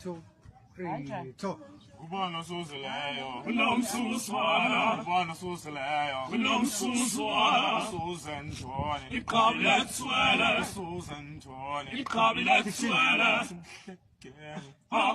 2, 3, 2. Ubana suzeleyo, unomsuswana. Ubana suzeleyo, unomsuswana. Susan Tony, iqablet swela. Susan Tony, iqablet swela.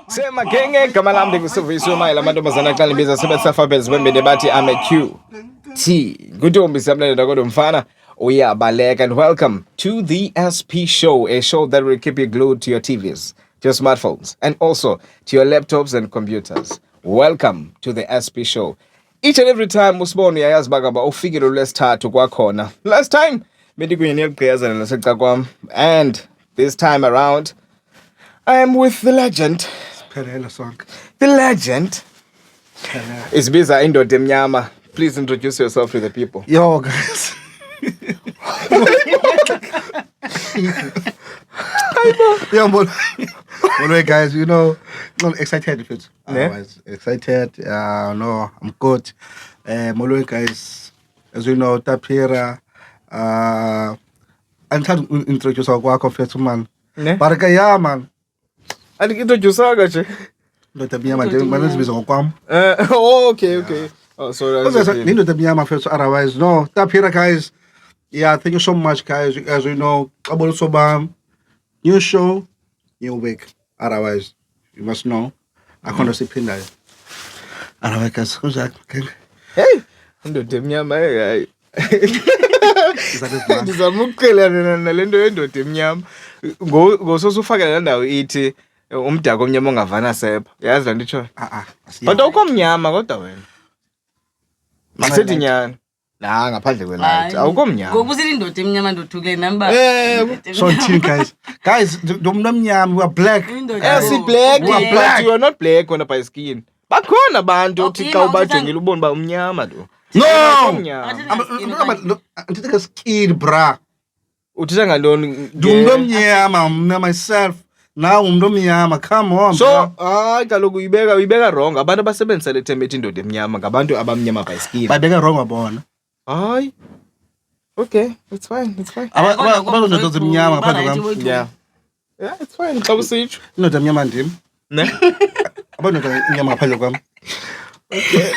Sema genge gama lami ndingusuvisiwe mayela amantombazana xa libiza sebesafabels bembede bathi I'm a QT. Nguntombi siyamlalela kodwa mfana uyabaleka, and welcome to the SP show, a show that will keep you glued to your TVs, to your smartphones, and also to your laptops and computers. Welcome to the SP show. Each and every time usibona uyayazi bakaba ufikile lwesithathu kwakhona. Last time bendikunye niyogqiyazana naseca kwam, and this time around I am with the legend. The legend is Biza Indoda Emnyama. Please introduce yourself to the people. Yo, guys. Yo, but guys, you know, I'm excited if it's otherwise. Excited. No, I'm good. Molwe guys, as you know, Tapira. I'm trying to introduce our work of first man. Baraka ya man. Introduce agache. Indoda Emnyama nje manizibizwa ngokwam. Okay. Oh, sorry. Indoda Emnyama first, otherwise no. Tapira guys. Yeah, thank you so much, guys. As you know, Kabolo new show, new week. Otherwise, you must know. I can't see Pinda. Otherwise, guys, who's that? Hey, Indoda Emnyama. Ndizamukela nalento Indoda Emnyama. Ngososo ufaka la ndawo ithi umdaka omnyama ongavana sepha. Yazi la nditsho. But ukomnyama kodwa wena. Masithi nyana. La ngaphandle kwelight. Awukomnyama. Ngokusithi Indoda Emnyama ndothukile namba. So team guys, umuntu omnyama, we are black. Si black, but you are not black wena by skin. Bakhona abantu uthi xa ubajongile ubone ba umnyama lo. No. I'm a skin bra. Uthetha ngantoni? Umuntu omnyama mna myself. Now umuntu omnyama, come on. So, kaloku uyibeka wrong. Abantu abasebenzisa le term ethi Indoda Emnyama ngabantu abamnyama by skin. Babeka wrong wabona. Hayi. Okay, it's fine. Abantu Indoda Emnyama ngaphandle kwami. Yeah, it's fine. Xa usitsho. Indoda Emnyama ndim. Ne? Abantu Indoda Emnyama ngaphandle kwami. Okay.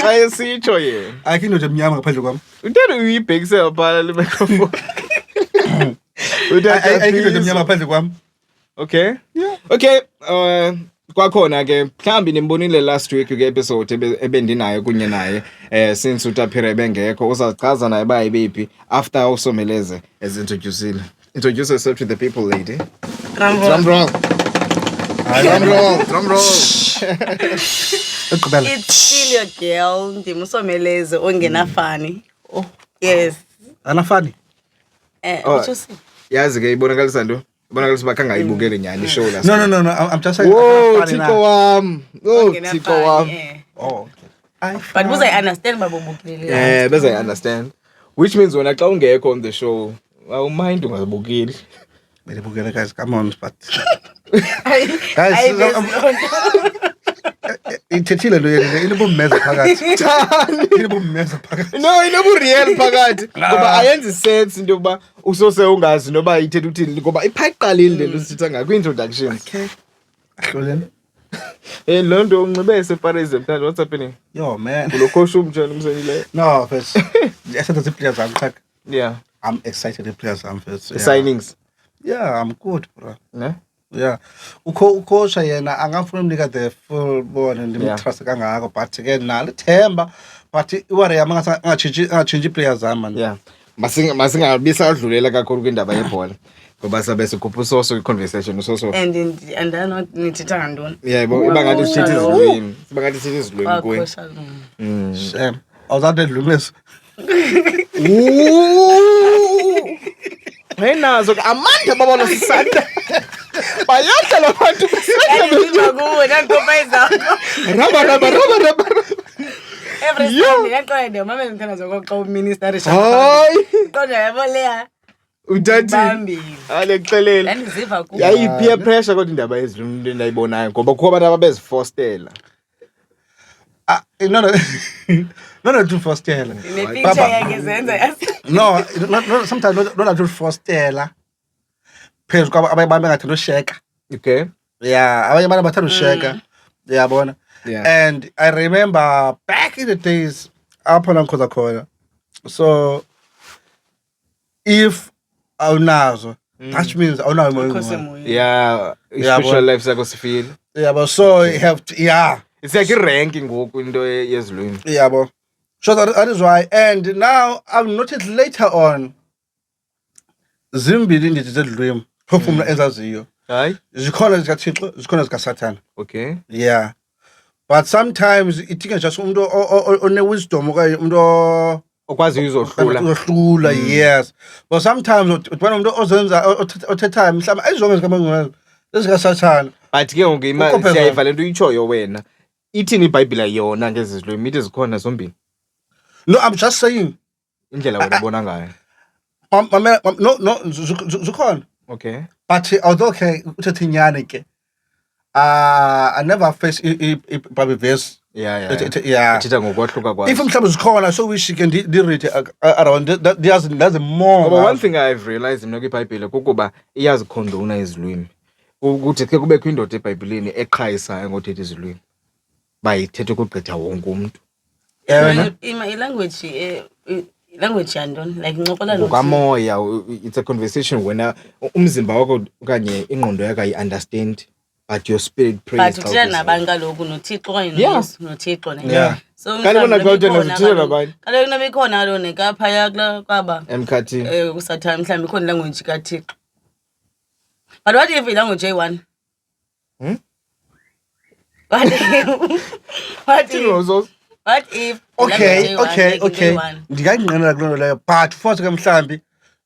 Xa esitsho yena. Ayikho Indoda Emnyama ngaphandle kwami. Uthanda uyibhekisela phala le microphone. Ayikho Indoda Emnyama ngaphandle kwami. Okay. Yeah. Okay. Kwakhona ke mhlambi nimbonile last week ke episode ebendinayo kunye naye since uTapira bengekho uzachaza naye bayibephi after usomeleze as introduce yourself to the people, lady. Drum roll. It's still your girl ndimusomeleze ongenafani. Oh. Yes. Anafani. Uthi yazi ke ibonakalisa nto ibonakalisa bakanga ibukele nyani show last. No, I'm just saying. Whoa, Tiko wam. Oh, okay. But was I understand babubukile? Bese I understand. Which means wena xa ungekho on the show, awumind ungazibukeli. Belibukele guys, come on, but guys, ithethile lo yena inobumeza phakathi. Inobumeza phakathi. No, inobureal phakathi. Ngoba ayenzi sense into yokuba usose ungazi noba ithethe uthini ngoba iphayiqalile le lusitha ngakho introduction. Okay. Ahloleni. Lo nto unxibe separism mntana, what's happening? Yo man. Ulokhosha umjana umsengile. No, first. Yes, the players I'm check. Yeah. I'm excited the players I'm first. Signings. Yeah, I'm good, bro. Ne? Yeah. Ukosha yena angafuna umnika the full ball and trust kangako but again nalo themba but iware yami angachinji players man. Yeah. Masingabisa adlulela kakhulu kwindaba yebhola. Ngoba sabe sikhupha usoso i-conversation usoso. And not nithitha ngantoni? Yeah, ibangathi sithethe izilwimi. Sibangathi sithethe izilwimi kuwe. Shame. Awuzade dlumisa. Hey nazo amanda babona sisanda. Bayakha labantu Ngizima kuwe nangoba izakho. Raba. Every Sunday yaqonda mama ngithanda zokuxa uminister Hayi. Kodwa yaboleya. Uthathi. Alexelela. Ngiziva kuwe. Yayi peer pressure kodwa indaba ezilwimi endayibonayo ngoba kukho abantu ababezifostela. Not to fostela. Picture yakezenza yasi. No, sometimes not to fostela. Phezu kwaba abaye ngathi no sheka. Okay. Yeah, abanye abantu bathanda usheka. Yabona. Yeah. And I remember back in the days apho la ngikhoza khona. So if awunazo, that means awunayo Ukho emoyeni. semoyeni. Yeah, Yeah, i-spiritual boy. life sakho sifile. Yeah, but so you have to, yeah. It's like i-rank ngoku into yezilwimi. Yeah, but so that is why. And now I've noticed later on, zimbili ndithi zedlwimi phofumla enzaziyo. Hayi? Zikhona zikaThixo, zikhona zikaSathana. Okay. Yeah. But sometimes it is just umuntu one-wisdom okanye umuntu Okwazi uzohlula. ohlula, yes. But sometimes utibona umuntu ozenza othethayo mhlawumbe ayizonke zikamangcwele ezikaSathana. But ke ngoku Ukophela. siyayiva le nto uyitshoyo wena. Ithini iBhayibhile yona ngezi zilwimi? Ithi zikhona zombini. No, I'm just saying. Indlela wena ubona ngayo. No, zikhona. Okay. But although okay, uthethe inyani ke. I never face Bible verse. Yeah. Yeah. Ithetha ngokwahluka kwayo. If mhlawumbe zikhona so wish can read around there's more. But one thing I've realized mna kwiBhayibhile kukuba iyazikhondona izilwimi. Ukuthi ke kubekho indoda eBhayibhileni eqhayisayo ngothetha izilwimi. Bayithethe ukugqitha wonke umuntu. Language yantoni like ncokola Ngokamoya, it's a conversation wena umzimba wakho okanye ingqondo yakho ayi-understand but your spirit prays. but uthina nabantu kaloku noThixo okanye Yeah. noYesu noThixo ne. Yeah. So Kanti bona xa uthena zithina nabantu. kaloku noba ikhona kaloku nekaphaya kwaba Emkhathini. kuSathane mhlawumbi ikhona ilanguage kaThixo. But what if ilanguage eyi-one? What if Okay. ilanguage eyi-one? Ndingayinqinela kuloo nto leyo but futhi ke mhlambi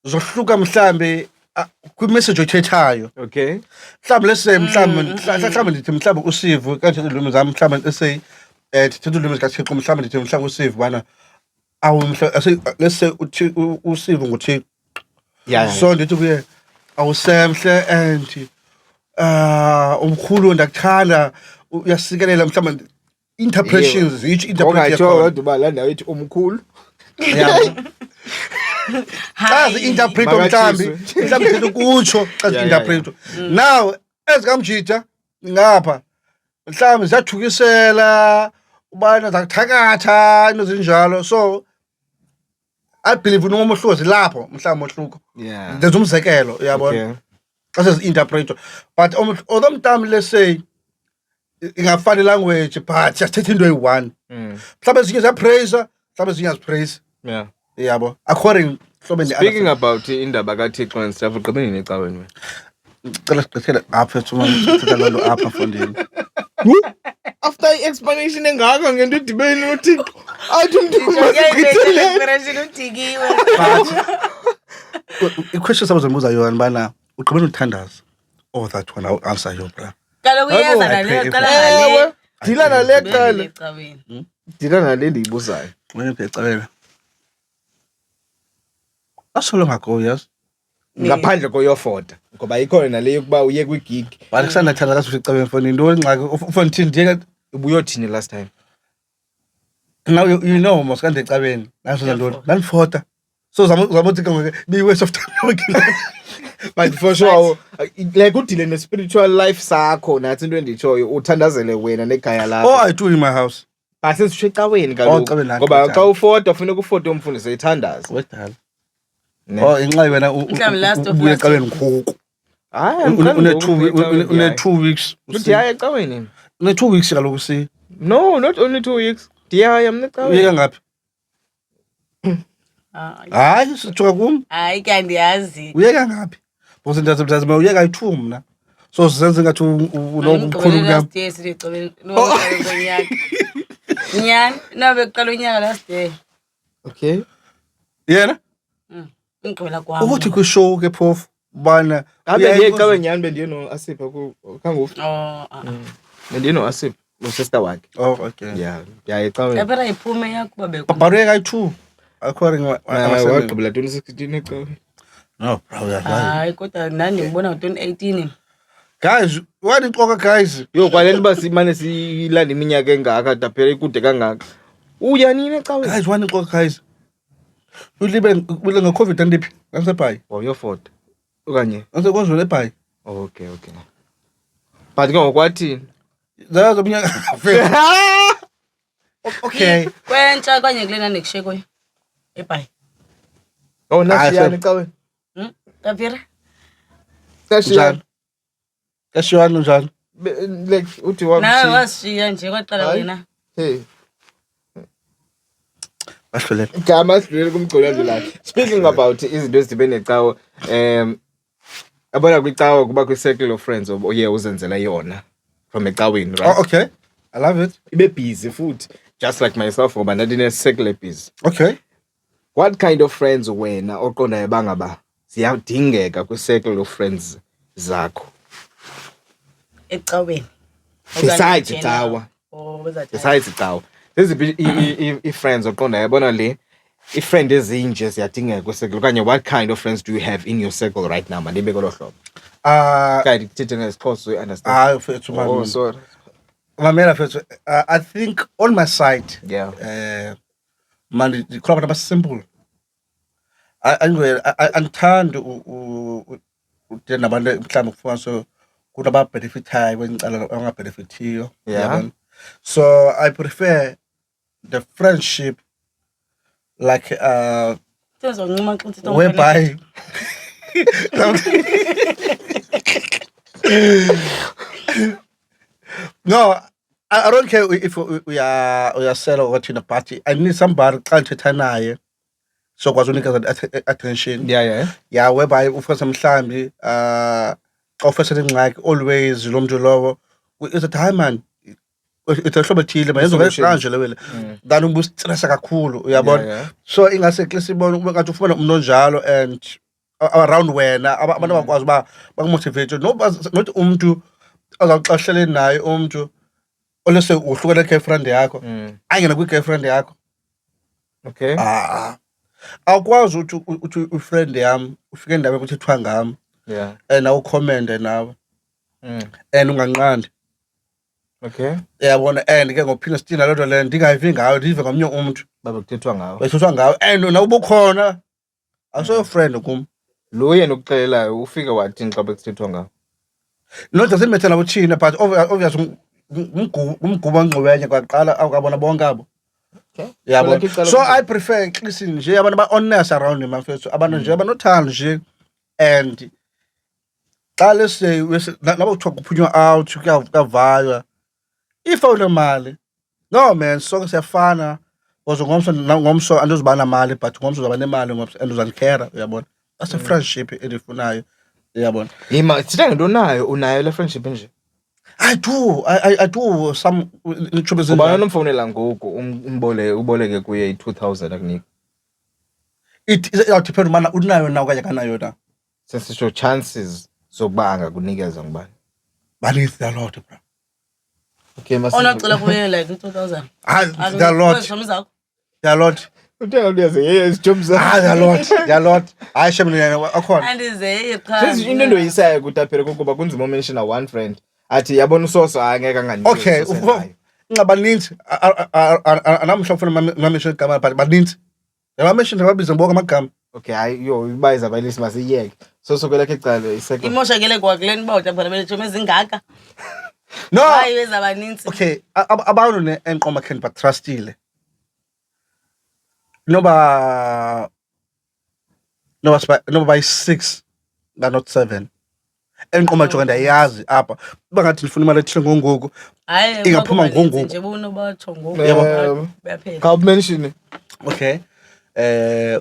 zohluka mhlambi kwimessage oyithethayo. Okay. Mhlambi lese mhlambi ndithi mhlambi uSivu kanti izilwimi zami mhlambi lese ndithetha izilwimi zikaThixo mhlambi ndithi mhlambi uSivu bana lese uSivu nguThixo. Yeah. So ndithi kuye awusemhle and umkhulu ndakuthanda uyasikelela mhlambi interpretations each interpretation. Ongatsho kodwa uba la ndawo ithi omkhulu. Yeah. As interpret mhlambi ndithi kutsho as Yeah, interpret. Now ezikamjida ngapha mhlambi ziyathukisela ubana zakuthakatha into zinjalo so I believe noma ohluzi lapho mhlambi ohluko. Yeah. There's umzekelo uyabona. Okay. As interpret. But although mhlambi let's say ingafani language but siyathetha into eyi-one. Mhlambe ezinye ziyapraise, mhlambe ezinye azipraise. Yeah. Yabo. According Speaking about indaba kaThixo and stuff, ugqibeni necaweni wena. Cela sigqithele apha sithetha loo nto apha mfondini. After i-explanation engaka ngento edibene noThixo, athi umntu udikiwe. I-question sabazombuza yona bana ugqibeni uthandaza. Oh that one I'll answer you bra. Kaloku iyeza nale qala ngale. Dila nale qala. Ecaweni. Dila nale ndiyibuzayo. Wena ndiyacabela. So long ago, yes. Ngaphandle koyofota ngoba ikhona nale yokuba uye kwigig. But kusandathanda kasifika mfondini into engxaki ufondini ndiyeke Ubuyothini last time. now you know mos kande ecabeni naso ndantoni ndanifota so zamothi ke ngoku be waste of time. But for sure like udile ne spiritual life sakho nathi into enditshoyo uthandazele wena nekhaya lakho. Oh I do in my house. Base sisho ecaweni Ecaweni kaloku lakho, ngoba njalo. xa ufota ufuneka ufota umfundisi ethandaza. Wedala. Ne. Oh inxa wena Mhlawumbe last of ubuye last ecabeni ngoku. Hayi Une 2 weeks. Uthi hayi ecaweni. Une 2 weeks kaloku si. No, not only 2 weeks. Ndiyaya mna ecaweni. Uyeka ngapi? Hayi sithoka kum. Hayi kandiyazi. Uyeka ngapi? Because ndazi uyeka i2 mna. So senze ngathi unomkhulu ngam. Last year sicabeni no ngonyaka. Nyani nabe kuqala unyaka last year. Okay. Yena? Ngigqibela kwami. Ukuthi kwishow ke phofu bana Abe ndiye ecaweni nyani bendiye no Asipha kangoku. Oh. Bendiye no Asipha no sister wakhe. Oh okay. Yeah, yaya ecaweni. Yabera iphume yakuba bekho. Bareka i2 according Wagqibela 2016 ecaweni. No bro yeah. Hayi kodwa nani ngibona ngo2018. Guys, what inqoka guys? Yo kwalento basimane silanda iminyaka engaka daphela ikude kangaka. Uya nini ecaweni? Guys, what inqoka guys? Ulibe ngeCovid andiphi? Ngasebhayi. Oh, your fault. Okanye. Ansekwazwe lebhayi. Oh, okay. But ngokwathini? Zazo mnyaka. Okay. Kwentsha kanye kulena nekushekoyo. Ebhayi. Oh, nasiyani cawe. Taphira. Nasiyani. Kashiyani njani? Like uthi wami. Na washiya nje kwaqala wena. Hey. Bahlele. Gama sidlule kumgcolo la. Speaking about izinto ezidibene necawe, abona kwicawe kuba kwi-circle of friends oye uzenzela yona from ecaweni, right? Oh, okay. I love it. Ibe busy futhi, just like myself ngoba ndine circle busy. Okay. What kind of friends wena oqondayo bangaba ziyadingeka kwi-circle of friends zakho? Ecaweni. Besides icawa. Oh, what's Besides icawa. Leziphi i-friends oqondayo yabona le i-friend ezinje ziyadingeka kwi-circle kanye what kind of friends do you have in your circle right now? Mandibe kolo hlobo. Kanti kuthethwe ngesixhosa u-understand. Fethu Oh, mama. sorry. Mamela fethu, I think on my side, Yeah. man, khona abantu simple. Angithandi ude nabantu mhlawumbe kufuna so kunaba benefitayo kwencala anga benefitiyo. Yeah. So I prefer the friendship like whereby no, I don't care if we are sell or what in a party. I need somebody can't naye so kwazi unikeza attention. Yeah, whereby ufika mhlambi offer ingxaki always lo muntu lowo is a time man. It's a hlobo thile mayenzo kanje lewele. Then ubustressa kakhulu uyabona. So ingase sibona ube ngathi ufuna umuntu onjalo and around wena abantu bakwazi ba bakumotivate not umuntu azawuxashela naye umuntu olese uhlukene girlfriend yakho ayingena kwi girlfriend yakho. Okay. Awukwazi uthi ufriend yami ufike endaweni kuthethwa ngami. Yeah. And awucomment nawe. And unganqandi. Okay. Yabona and ke ngophina sitina lodwa le ndingayivi ngayo ndive ngomnye umuntu Babe kuthethwa ngawo. bethethwa ngayo and nawubukhona aso friend kum. Lo yena ukuxelelayo ufike wathini xa bekuthethwa ngawo? Not just imethe nabo thina but obviously umguba ngqowenye kwaqala akabona bonke abo. Okay. Yabo. So I prefer listen nje abantu ba honest around me mfethu abantu nje abanothando nje and xa lese nabo kuthiwa kuphunywa out kuyavaywa if awunemali no man sonke siyafana because ngomso andizibana mali but ngomso uzaba nemali ngomso and uzandikhera uyabona. That's a friendship edifunayo uyabona. Yima sithe ngento nayo unayo le friendship nje. I do some troubles in Ubana nomfonela ngoku uboleke kuye i-2000 akunika. it depend mana unayo na okanye kanayo na. Sesisho chances zokuba angakunikeza ngubani. Baninzi a lot bro. Okay mase. Onocela kuye like 2000. There are a lot. There are a lot. Uthenga uyaze yes jobs. There are a lot. There are a lot. Hayi shemina akhona. Andize Sesi into endoyisayo kutaphela kokuba kunzima mention one friend. Athi yabona usoso angeke anganike. Okay, ngabaninzi anamhla ufuna mention igama but baninzi. Yaba mention ababiza bonke amagama. Okay, hayi yo ibayiza abalisi masiyeke. So kwelakhe icala isecond. imoshakele kwakuleni ba utaphela beletho ezingaka. No. Hayi weza baninzi. Okay, abantu ne enqoma can but trustile. Noba by 6 but not 7. Enqoma nje ndayazi apha. Bangathi ngifuna imali ethile ngongoku. Hayi ingaphuma ngongoku. nje bona batsho ngoku. Yebo. Bayaphela. Ka mention. Okay.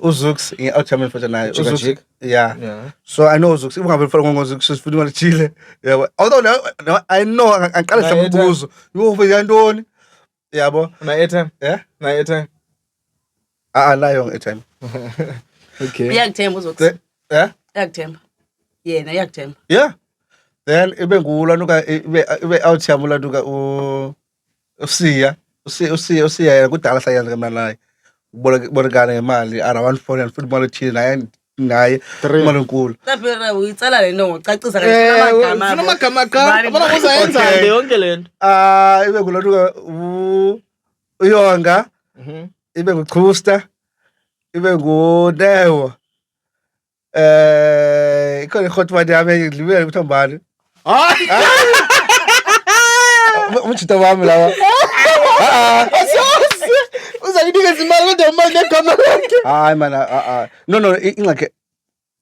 Uzux i-ultimate for nayo. Uzux. Yeah. Yeah. So I know Uzux. Ungabe mfana ngozux sifuna imali ethile. Yabo. Although no, I know angiqala hlambuzo. Yofika yantoni? Yabo. Na airtime. Yeah? Na airtime. Nayo airtime. Okay. Uyakuthemba uzokuthi. Yeah? Uyakuthemba. Yena uyakuthemba. Yeah. Then ibe ngulanuka ibe ultimate lanuka usiya yena kudala sayenza kamnalayo. Bolekana ngemali ara 140 and futhi imali ethile naye imali enkulu. Taphela uyitsala le nto ngocacisa kahle amagama. Funa amagama cha. Abona kuzayenza yonke lento. Ibe ngulanuka uyonga. Ibe nguchusta. Ibe ngunewo. Ikhona hot one yami ngidlibele ukuthi mbani. ujita wami lawa. Uzakunikeza imali kodwa imali negama lakhe. Hayi mana no ingxake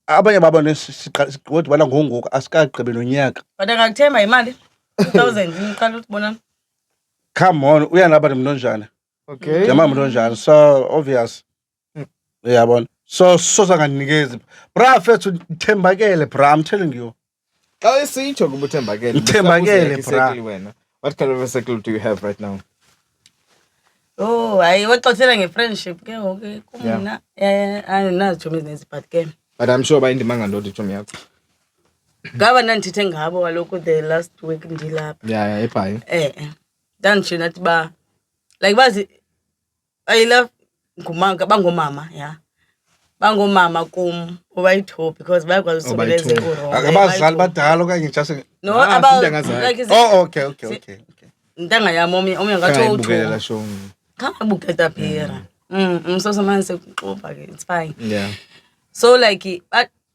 abanye baba nesiqothi bala ngongoku asikagqibe nonyaka. But angakuthemba imali 2000 ngiqala ukubonana. Come on, uyanaba nomnonjana. Okay. Jama mnonjana. So obvious. Uyabona. So sanganikezi. Bra fethu thembakele bra, I'm telling you. Xa esitsho kuba uthembakele. Uthembakele bra. Wena. What kind of a circle do you have right now? Oh, hayi waxoxela nge-friendship ke ngoku kumna. Andinazo tshomi ezininzi but ke. But I'm sure bayindima ngandoda itshomi yakho. Ngaba ndandithethe ngabo kaloku the last week ndilapha. Yeah, ebhayi. Ndanditsho nathi ba like bazi I love bangomama, yeah. Bangomama kum obayitho because bayakwazi usobeleze urongo. Abazali badala okanye just No, about like okay. Ntanga yami omnye ngathi Bukelela show. Buketa phira. Umsoso manje sekuxoxa ke, it's fine. Yeah. So like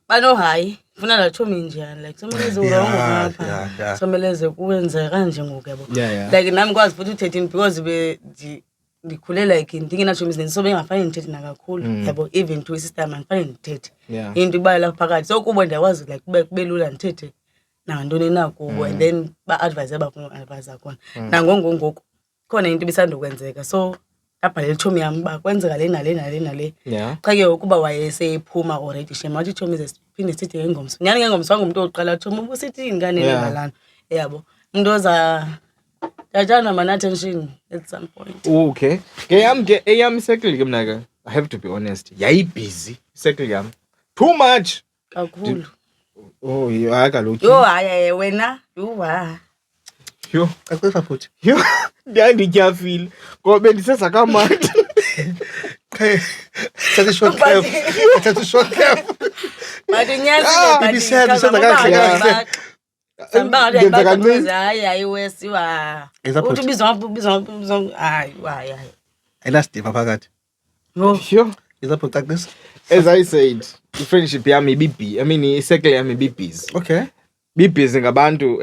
bano high funa la chomi njani like someleze urongo ngapha. Someleze kuwenze kanje ngoku yabo. Yeah. Like nami kwazi futhi u13 because ndikhule like ndingena chomi ezininzi so bengafani ndithethe nakakhulu yabo even to sister man fani ndithethe. Into ibala lapha phakathi so kubo ndiyakwazi like kube lula ndithethe nantoni na kubo and then ba advise abafuna advise akona. Nangongoku khona into ibisandokwenzeka so abhalele chomi yami ba kwenzeka le. Yeah. Cha ke ukuba wayesephuma already shema wathi chomi zesiphinde sithi ngengomso. Nyani ngengomso wangumuntu oqala chomi ubusithi ingane ngalana. Yabo. Umuntu oza yajana man attention at some point. Okay. Eyam circle ke mina ke I have to be honest. Yayi busy circle yami. Too much. Kakhulu. Oh, hayi kaloku. Yo hayi wena, yuwa. Yo, Akusa futhi. yo. Ndiyandityafile. Ngoba ndiseza kamandi. Thatha short cap. But nyazi ibisenza kahle. Samba Ngenza kancane. hayi wesiwa. Exactly. Uthi bizwa hayi. Ayinasidiva phakathi. No. Yo. Exactly like this. As I said, the friendship yami busy. I mean, i-circle yami busy. Okay. Busy ngabantu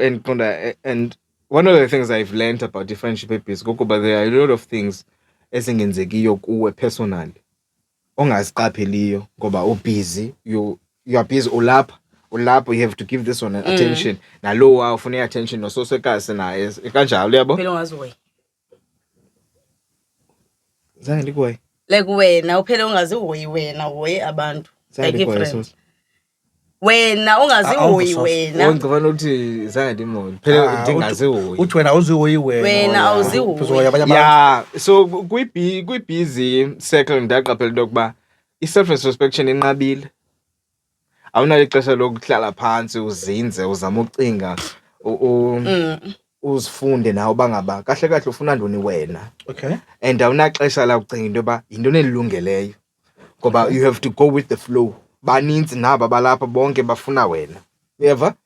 and one of the things I've learned about the friendship is but there are a lot of things ezingenzekiyo kuwe personally. Ongaziqapheliyo ngoba ubusy, you are busy ulapha, you have to give this one attention. Nalowa ufuna attention nososekazi naye. Kanjalo yabo? Phela ungaziwe. Zange likuwe. Like wena uphela ungazihoyi wena hoyi abantu. Like friends. Wena ungazihoyi wena. Ngicabanga ukuthi zange ndimoni. Phela ndingazihoyi. Uthi wena awuzihoyi wena. Wena awuzihoyi. Uzoya abanye abantu. Yeah, so kwi-busy circle ndaqaphela into yokuba i-self-respect inqabile. Awunalo ixesha lokuhlala phansi uzinze uzama ucinga uzifunde nawe bangaba kahle ufuna ntoni wena. Okay. And awunaxesha la ucinga into yoba yintoni elilungeleyo ngoba you have to go with the flow. Baninzi naba balapha bonke bafuna wena. Uyeva?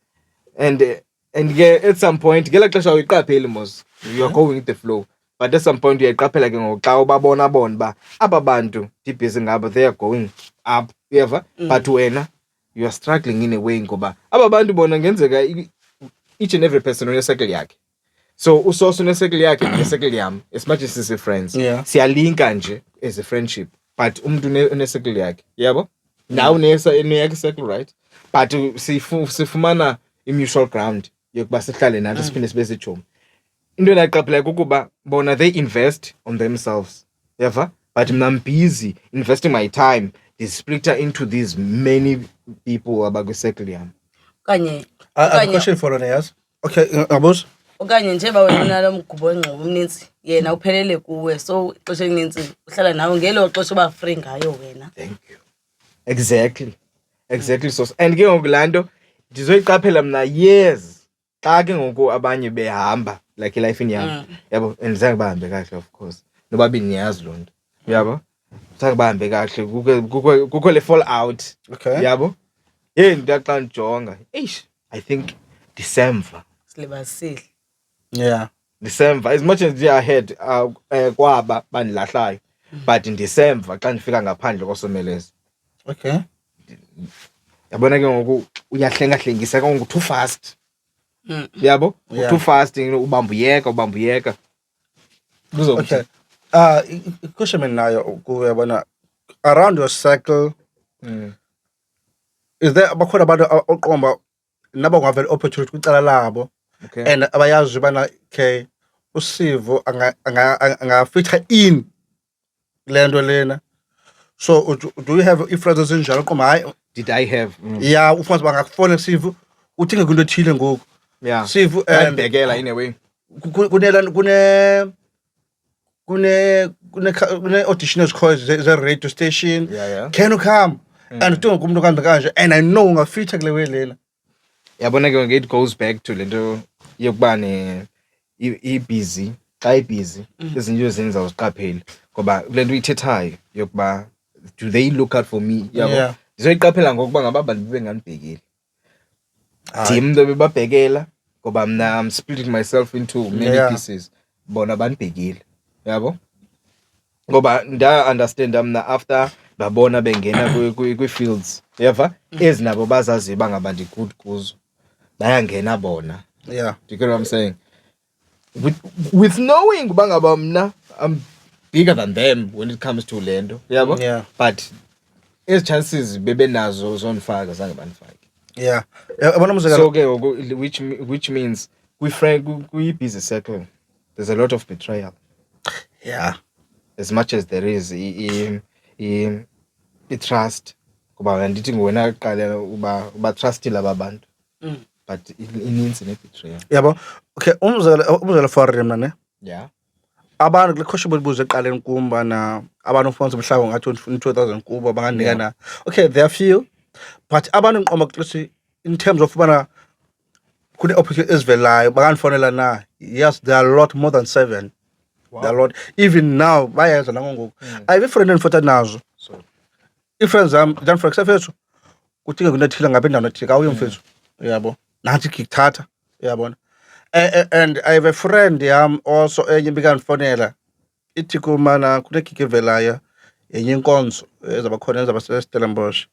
And at some point ngela xesha uyiqapheli mos you are going with the flow, but at some point uyayiqaphela ke ngoku xa ubabona ba aba bantu busy ngabo they are going up. Uyeva? But wena you are struggling in a way ngoba aba bantu bona ngenzeka each and every person une-circle yakhe. So usoso une-circle yakhe ne-circle yami as much as sisi friends. Yeah. Siyalinka nje as a friendship but umuntu une-circle yakhe. Yabo? Now une-yakhe circle, right? But sifumana i-mutual ground yokuba sihlale nathi siphinde sibe sijomi. Into endayiqaphela kukuba bona they invest on themselves. Yeva? But I'm busy investing my time. Split into these many people abakwi-circle yami. Kanye. I have a question for Oneas. Okay, Abos. Okanye njengoba wena unalo mgubo wengqondo omninzi yena uphelele kuwe so ixesha elininzi uhlala nawe ngelo xesha uba free ngayo wena. Thank you. Exactly so. And ke ngoku lanto ndizoyiqaphela mna years xa ke ngoku abanye behamba like life in yami. Yabo and zange bahambe kahle of course. Nobabini niyazi loo nto. Yabo? Zange bahambe kahle kukho le fall out. Okay. Yabo? Ndaxa ndijonga. I think December. Silibasile. Yeah. December, as much as they are ahead kwaba bandilahlayo, but in December xa ndifika ngaphandle kosomeleza. Okay. Yabona ke ngoku uyahlengahlengisa ke ngoku too fast. yabo Yeah. too fasting ubambuyeka Okay. Question nayo kuwe bona around your circle is there bakhona abantu oqomba nabo ngavela opportunity kwicala labo okay and abayazi bana okay usivo angafitha in lento lena so do you have ifrases ezinjalo qomba hayi did I have yeah ufanele bangakufona Sivu uthinga into ethile ngoku yeah Sivu and Begela in a way kune audition ezikhona ze radio station yeah can you come and uthi umuntu kanje and I know ungafitha kule way lena yabona ke it goes back to lento yokuba ne busy xa busy izinto ezenza uziqaphele ngoba lento uyithethayo yokuba do they look out for me yabo Yeah. ndizoyiqaphela ngokuba ngaba bantu benganibhekeli team ndo bebabhekela ngoba mna I'm splitting myself into many Yeah. pieces bona banibhekile yabo ngoba nda understand mna after babona bengena kwi fields yeva ezinabo bazazi bangabandi good kuzo bayangena bona. yeah Do you get what I'm saying? With knowing bangaba mna I'm bigger than them when it comes to lendo yabo Yeah. but as chances bebenazo zonifaka zange banifake yeah yabona umzekelo so ke which means we busy circle there's a lot of betrayal yeah as much as there is I trust kuba ndithi ngwena qala uba trustile ababantu but ininzi ne betrayal yabo okay umzekelo for mina ne yeah abantu kule question bolibuza eqaleni kumba na abantu ufonse mhlawumbe ngathi 2000 kubo banganika na okay there are few but abantu ngiqoma ukuthi in terms of bana kune opportunity ezivelayo bakanfonela na yes there are a lot more than 7 there are a lot even now bayenza nangoku I have a friend enifota nazo so i-friends zami dan for example kuthike kunethile ngabe indawo ethika uye mfethu yabo nathi ngikuthatha uyabona and I have a friend yam also enye bikanfonela ithi kumana kunegig evelayo yenye inkonzo ezaba khona ezaba seStellenbosch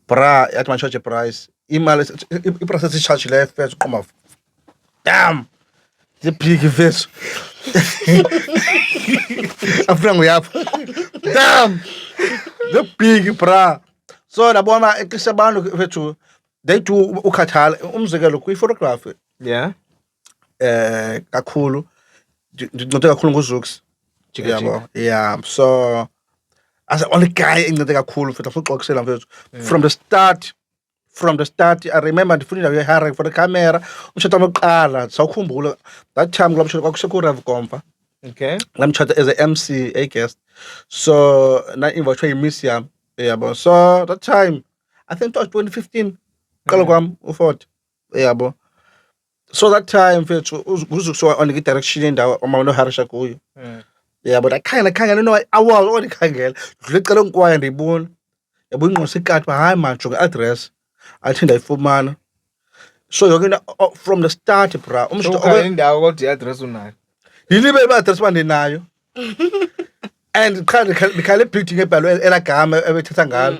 bra yathi man-charge price imali i-process i-charge le first uqoma damn the big face afuna nguyapha damn the big bra so labona eqisa abantu fethu they do ukhathala umzekelo kwi-photograph yeah kakhulu ngincede kakhulu nguzux yabo yeah so as only guy engincede kakhulu futhi afuxoxela mfethu from the start I remember ndifuna indawo ye-hiring for the camera umshado wami oqala sawukhumbula that time kulaa mshado kwakuseku-Rev Kompa okay laa mshado as a MC a guest so na-invitwe yi-miss yami yabo so that time I think it was 2015 qala kwami u-40 yabo so that time mfethu uzukusuka onike direction yendawo omama harisha kuyo yabo ndakhangela no awazi ondikhangela dlule icala nkwaya ndiyibona yabo ingqosa ikati ba hayi man jonga address athi ndayifumana so yonke into from the start bra ukhala indawo kodwa i-address unayo yilibe i-address bandinayo and cha ndikhale building ebhalwe elagama ebethetha ngalo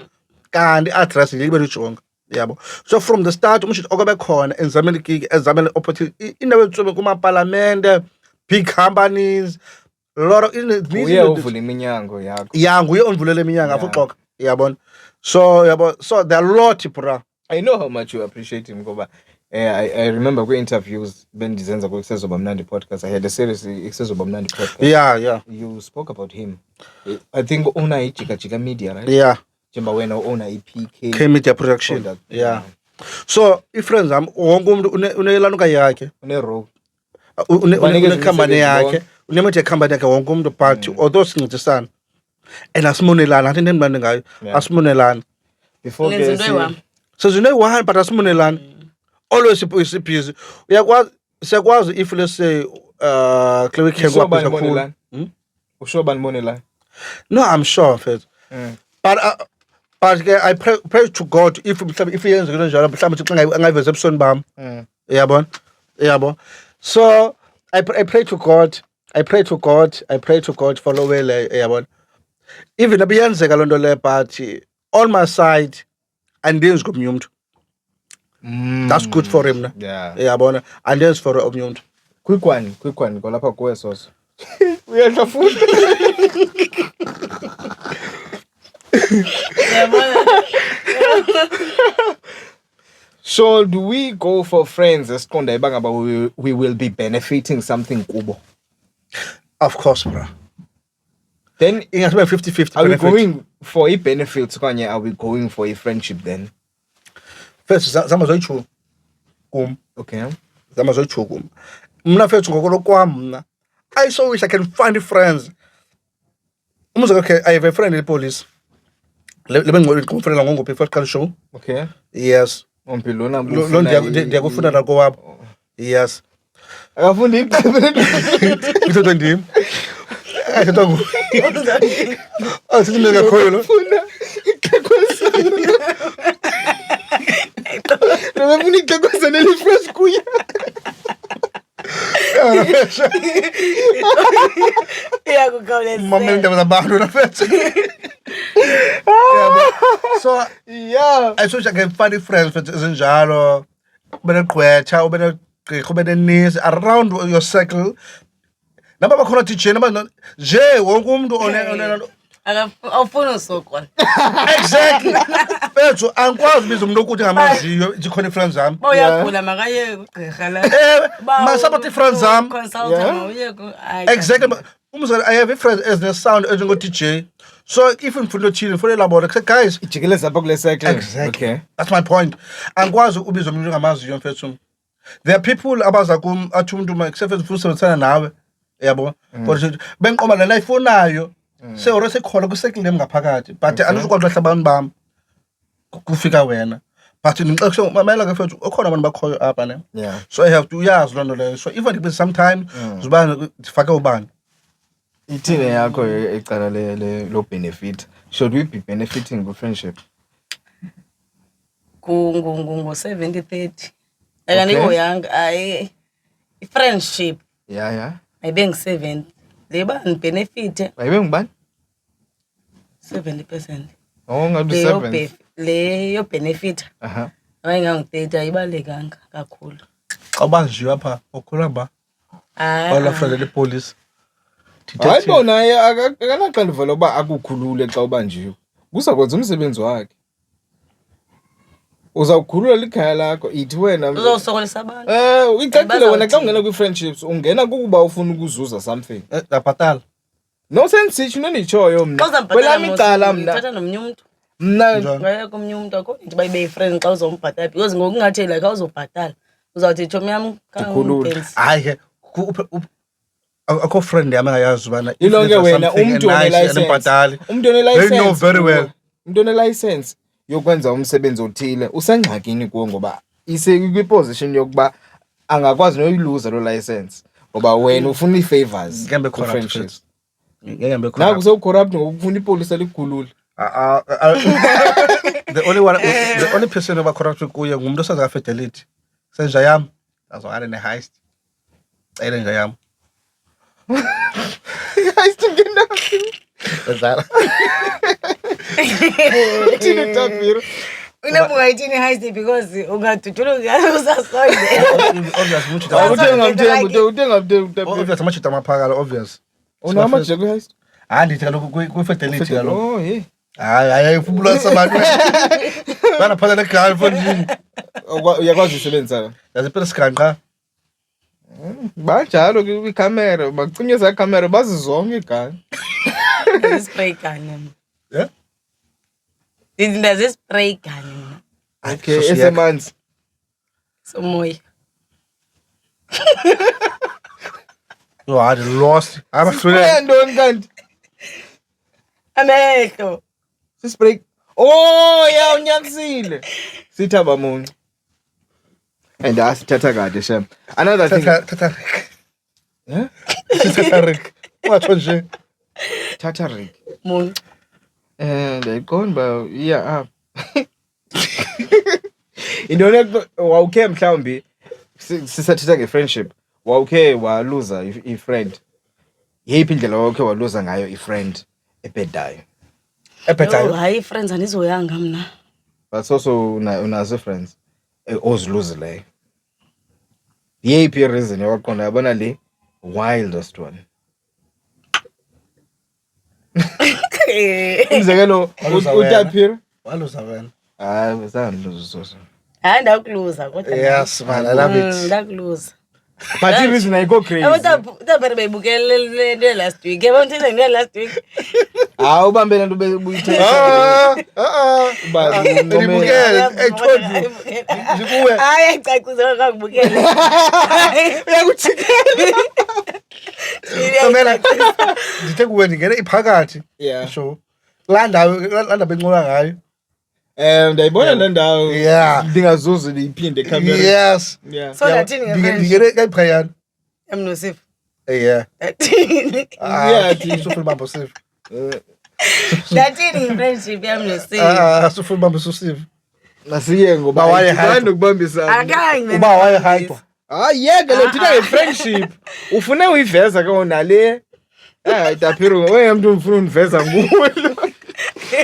kanti i-address yilibe lijonga yabo so from the start umshito okabe khona enzamela igig ezamela opportunity indawo etsobe kumaparlamente big companies a lot of uye uvula iminyango yakho yeah nguye onvulela iminyango afuxoka yabona so yabo so there are a lot bra I know how much you appreciate him ngoba I remember kwi-interviews bendizenza ku-Kusezoba Mnandi podcast I had a series Kusezoba Mnandi podcast yeah you spoke about him I think una ijika media right yeah njengoba wena owner i-PK K Media Production yeah so i-friends am wonke umuntu unelanuka yakhe une-role une-company yakhe unemedia company yakhe wonke umuntu but although sincedisana and asimonelana athi ndimnandi ngayo asimonelana before Nenza into eyi-one. sezinto eyi-one but asimonelana always busy uyakwazi siyakwazi if let's say kule weekend kwabhiza kakhulu usho bani la no I'm sure first but I pray to God if yenze into njalo mhlawumbe xa angayiveza ebusweni bam yabona so I pray to God for lo way le yabona even abiyenzeka loo nto le but on my side andenzi komnye umntu That's good for him, ne? Yeah. Yabona. And there's for omnye umuntu. Quick one kwalapha kuwe soso. Uyahlafuna. So do we go for friends esiqonda ibanga ba we will be benefiting something kubo? Of course, bro. Then Ingathi 50-50 are we benefit. going for a benefit okanye are we going for a friendship then? First zama zoyichu kum. Okay. Zama zoyichu kum. Mna first ngokwami mna. I so wish I can find friends. Okay, I have a friend in the police. Lebe ngomfrela ngongophi first call show. Okay. Yes. Ompilona Lo ndiyakufunda nako wabo. Yes. Akafundi Ngithethe ndim. Ayithethe ngo. Asithi ngakhoyo lo. Remember ixhego neli fresh kuya. Mama ndaba zabantu na first. So Yeah. I wish I can find friends ezinjalo. Ubene qhwetha, ubene gqirha, ubene nurse around your circle. Naba bakhona DJ naba nje wonke umuntu one awufuna usokola. exactly. Bethu angikwazi biza umuntu ukuthi ngamaziyo ikhona friends zami. Bayagula makaye ugqirha la. Masapati friends zami. Consultant uye ku. Exactly. I have a friend as the sound as a DJ. So if in front of children for the labo, guys, Ijikeleza apha kule cycle. exactly. Okay. That's my point. Angikwazi ubiza umuntu ngamaziyo mfethu. There are people abaza kum athi umuntu ma except futhi sebenzana nawe. Yabo. Kodwa benqoma la life onayo. Sewore sekhona kusekile ngaphakathi. But anizokwazi lahla abantu bami. Kufika wena. But ngixoxe mamela ke mfethu ukhona abantu bakhoyo apha ne. Yeah. So I have to yazi lona leyo. So even if sometimes zibani difake ubani. Ithini yakho ecala lo benefit? Should we be benefiting with friendship? Ngo 70-30. Akaniho young I friendship Yeah. ayibe ngi7 leba ni benefit Ayibe ngubani? 70%. Oh, ngabe Leyo 7. leyo benefit Aha. ayingangi-30 ayibalekanga kakhulu. Abanjiwe apha okhulamba all friends the police. Ayibona akanaxanduva loba akukhulule xa ubanjiwe. Kuzakwenza umsebenzi wakhe. Uzawukhulula likhaya lakho ithi wena Uzosokolisa abantu. Icacile wena xa ungena kwi-friendships ungena kukuba ufuna ukuzuza something. Laphatala. No sense ithi nonitshoyo mna. Kwelami icala mna. Uthatha nomnye umuntu. Mna Ngaya komnye umuntu akho nje bayibe friend xa uzombhatala because ngokungathi like awuzobhatala uzawuthi chomi yami Ukhulule. Hayi ke akho friend yami engayazi ubana ilonke wena umuntu onelicense. Umuntu They know very well. onelicense. Umuntu onelicense yokwenza umsebenzi othile usengxakini kuwo ngoba isekwi-position yokuba angakwazi noyiluza lo license ngoba wena ufuna ii-favors Ngembe ku-friendships. Ngembe Naku corrupt. sewucorrupt ngokufuna ipolisa likhulule. The only person oba corrupt kuye ngumuntu osaza fidelity. Senja yami azokane ne-heist. Cele nje yami. Ayisingena. Ezala. Thina Taviro. unabungayithini heist because ungaduduka usasonde. Obvious mucho. Obvious mucho tamaphakala obvious. Unamajeko kwi-heist? Ndithi kaloku kwi-fidelity kaloku. Oh, yeah. Hayi ifubula sabantu. Bana phala lekhaya mfondini. Uyakwazi usebenzisa. Yaziphela siganqa. Banjalo kwikhamera, bacinyeza ikhamera bazi zonke igana. Spray gun. Yeah? Ndazi spray gun. Okay, So esemanzi. Somoya. No, I lost. Spray ndoni kanti? Amehlo. Sispray. Oh, yeah, unyakisile. Sithaba muncu. And asithatha kade shem. Another thing. Tatarik. Yeah? Tatarik. Watsho nje. Tatarik. Muncu. Ndayibona ba yeah. Intoni wawukhe mhlawumbi sisathetha nge-friendship. Wawukhe waluza i-friend. Yeyiphi indlela wawukhe waluza ngayo i-friend ebhedayo? Ephethayo. Hayi friends anizoyanga mna. But also unazo friends oziluzileyo. Yeyiphi reason yawaqonda yabona le wildest one. Umzekelo uTapir. Waluza wena. Hayi sandiluza. Hayi ndakuluza kodwa. Yes man, I love it. Ndakuluza. But the reason I go crazy. Utapir beyibukele le last week. Yebo nthini nge last week. Ubambe lento buyithetha. Ba Ngibukele, I told you. Ngikuwe. Hayi ecacisa ngakubukela. Uyakuthikela. Kamera. Ngithe kuwe ngene iphakathi. Yeah. Sure. Landa benqola ngayo. Ndayibona le ndawo. Yeah. Ndingazuzi iphinde camera. Yes. Yeah. So lathini ngefrench. Ngene kayiphayana. Emnosif. Yeah. Lathini. Yeah, Sufuna bamba Sif. Lathini ngefriendship yamnosif. Sufuna bamba Sif. Nasiye ngoba waye ukubambisana. Akanye. Uba waye hype. Yeke le thina nge-friendship. Ufune uyiveza ke nale. Tapiro wena ufuna univeza nguwe.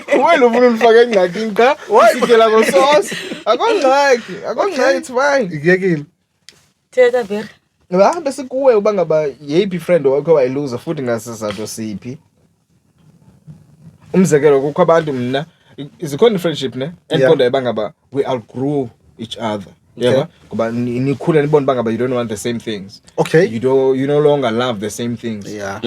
Wena ufuna unifaka engxakini cha. Wasikela ngososi. Akongxaki it's fine. Ngiyekile. Thetha Tapir. Bese kuwe uba ngaba yeyiphi friend wakho wayiluza futhi ngasizathu siphi. Umzekelo kukho abantu mina izikhona friendship ne enqonda ebangaba we outgrow each other. Yeah, ngoba nikhula nibona bangaba you don't want the same things. Okay. You no longer love the same things. Yeah.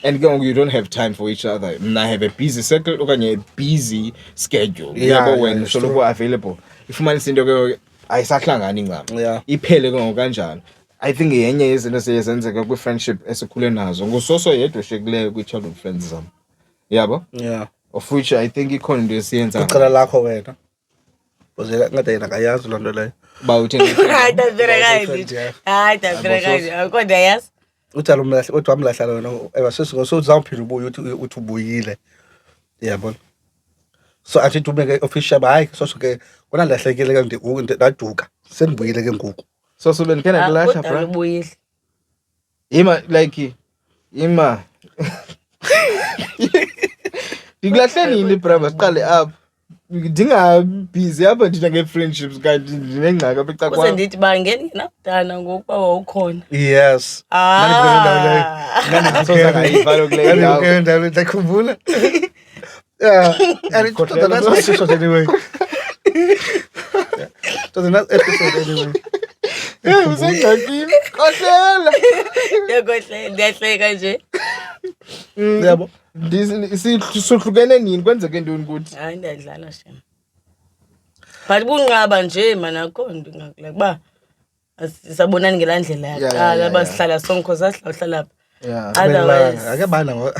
And you don't have time for each other. I have a busy circle okanye a busy schedule. When solo available. Ifumana into ke ayisahlangani ngam. Yeah. Iphele ke ngokanjani. I think yenye yezinto seyenzeka kwi friendship esikhule nazo. Ngososo yedwa shekileyo kwi childhood friends zam. Yabo? Yeah. Of which I think ikhona into esiyenza. Ucela lakho wena. Uzela ngade yena akayazi lonto leyo. Ba uthini? Hayi Tapir kayithi. Hayi Tapir kayithi. Kodwa yazi. Uthalo mlahle uthi wamlahla wena ebasisuka so uzawuphila ubuye uthi ubuyile. Yabona. So athi tumeke official hayi so ke kona lahlekile kanti ndaduka sengibuyile ke ngoku. So sobe nikena kulasha bra. Ubuyile. Ima. Ngikulahleni ni bra siqale up. Ngidinga busy apha thina nge-friendships kanti ndinengxaki apha eca Kuse ndithi bangeni nakudana ngokuba wawukhona. Yes. ngayivalo kuleyo ndawo. Ndakhumbula. Yeah, and it's the last episode anyway. So the last episode anyway. Usengxakini khohlela. Yakohle ndiyahleka nje. Yabo. Sihlukene nini kwenzeke ntoni kuthi? Hayi ndiyadlala shem. But bunqaba nje mana akho nto ngakule kuba asisabonani ngelandlela yaqala basihlala sonke sahlala lapha. Yeah. Otherwise Ake bana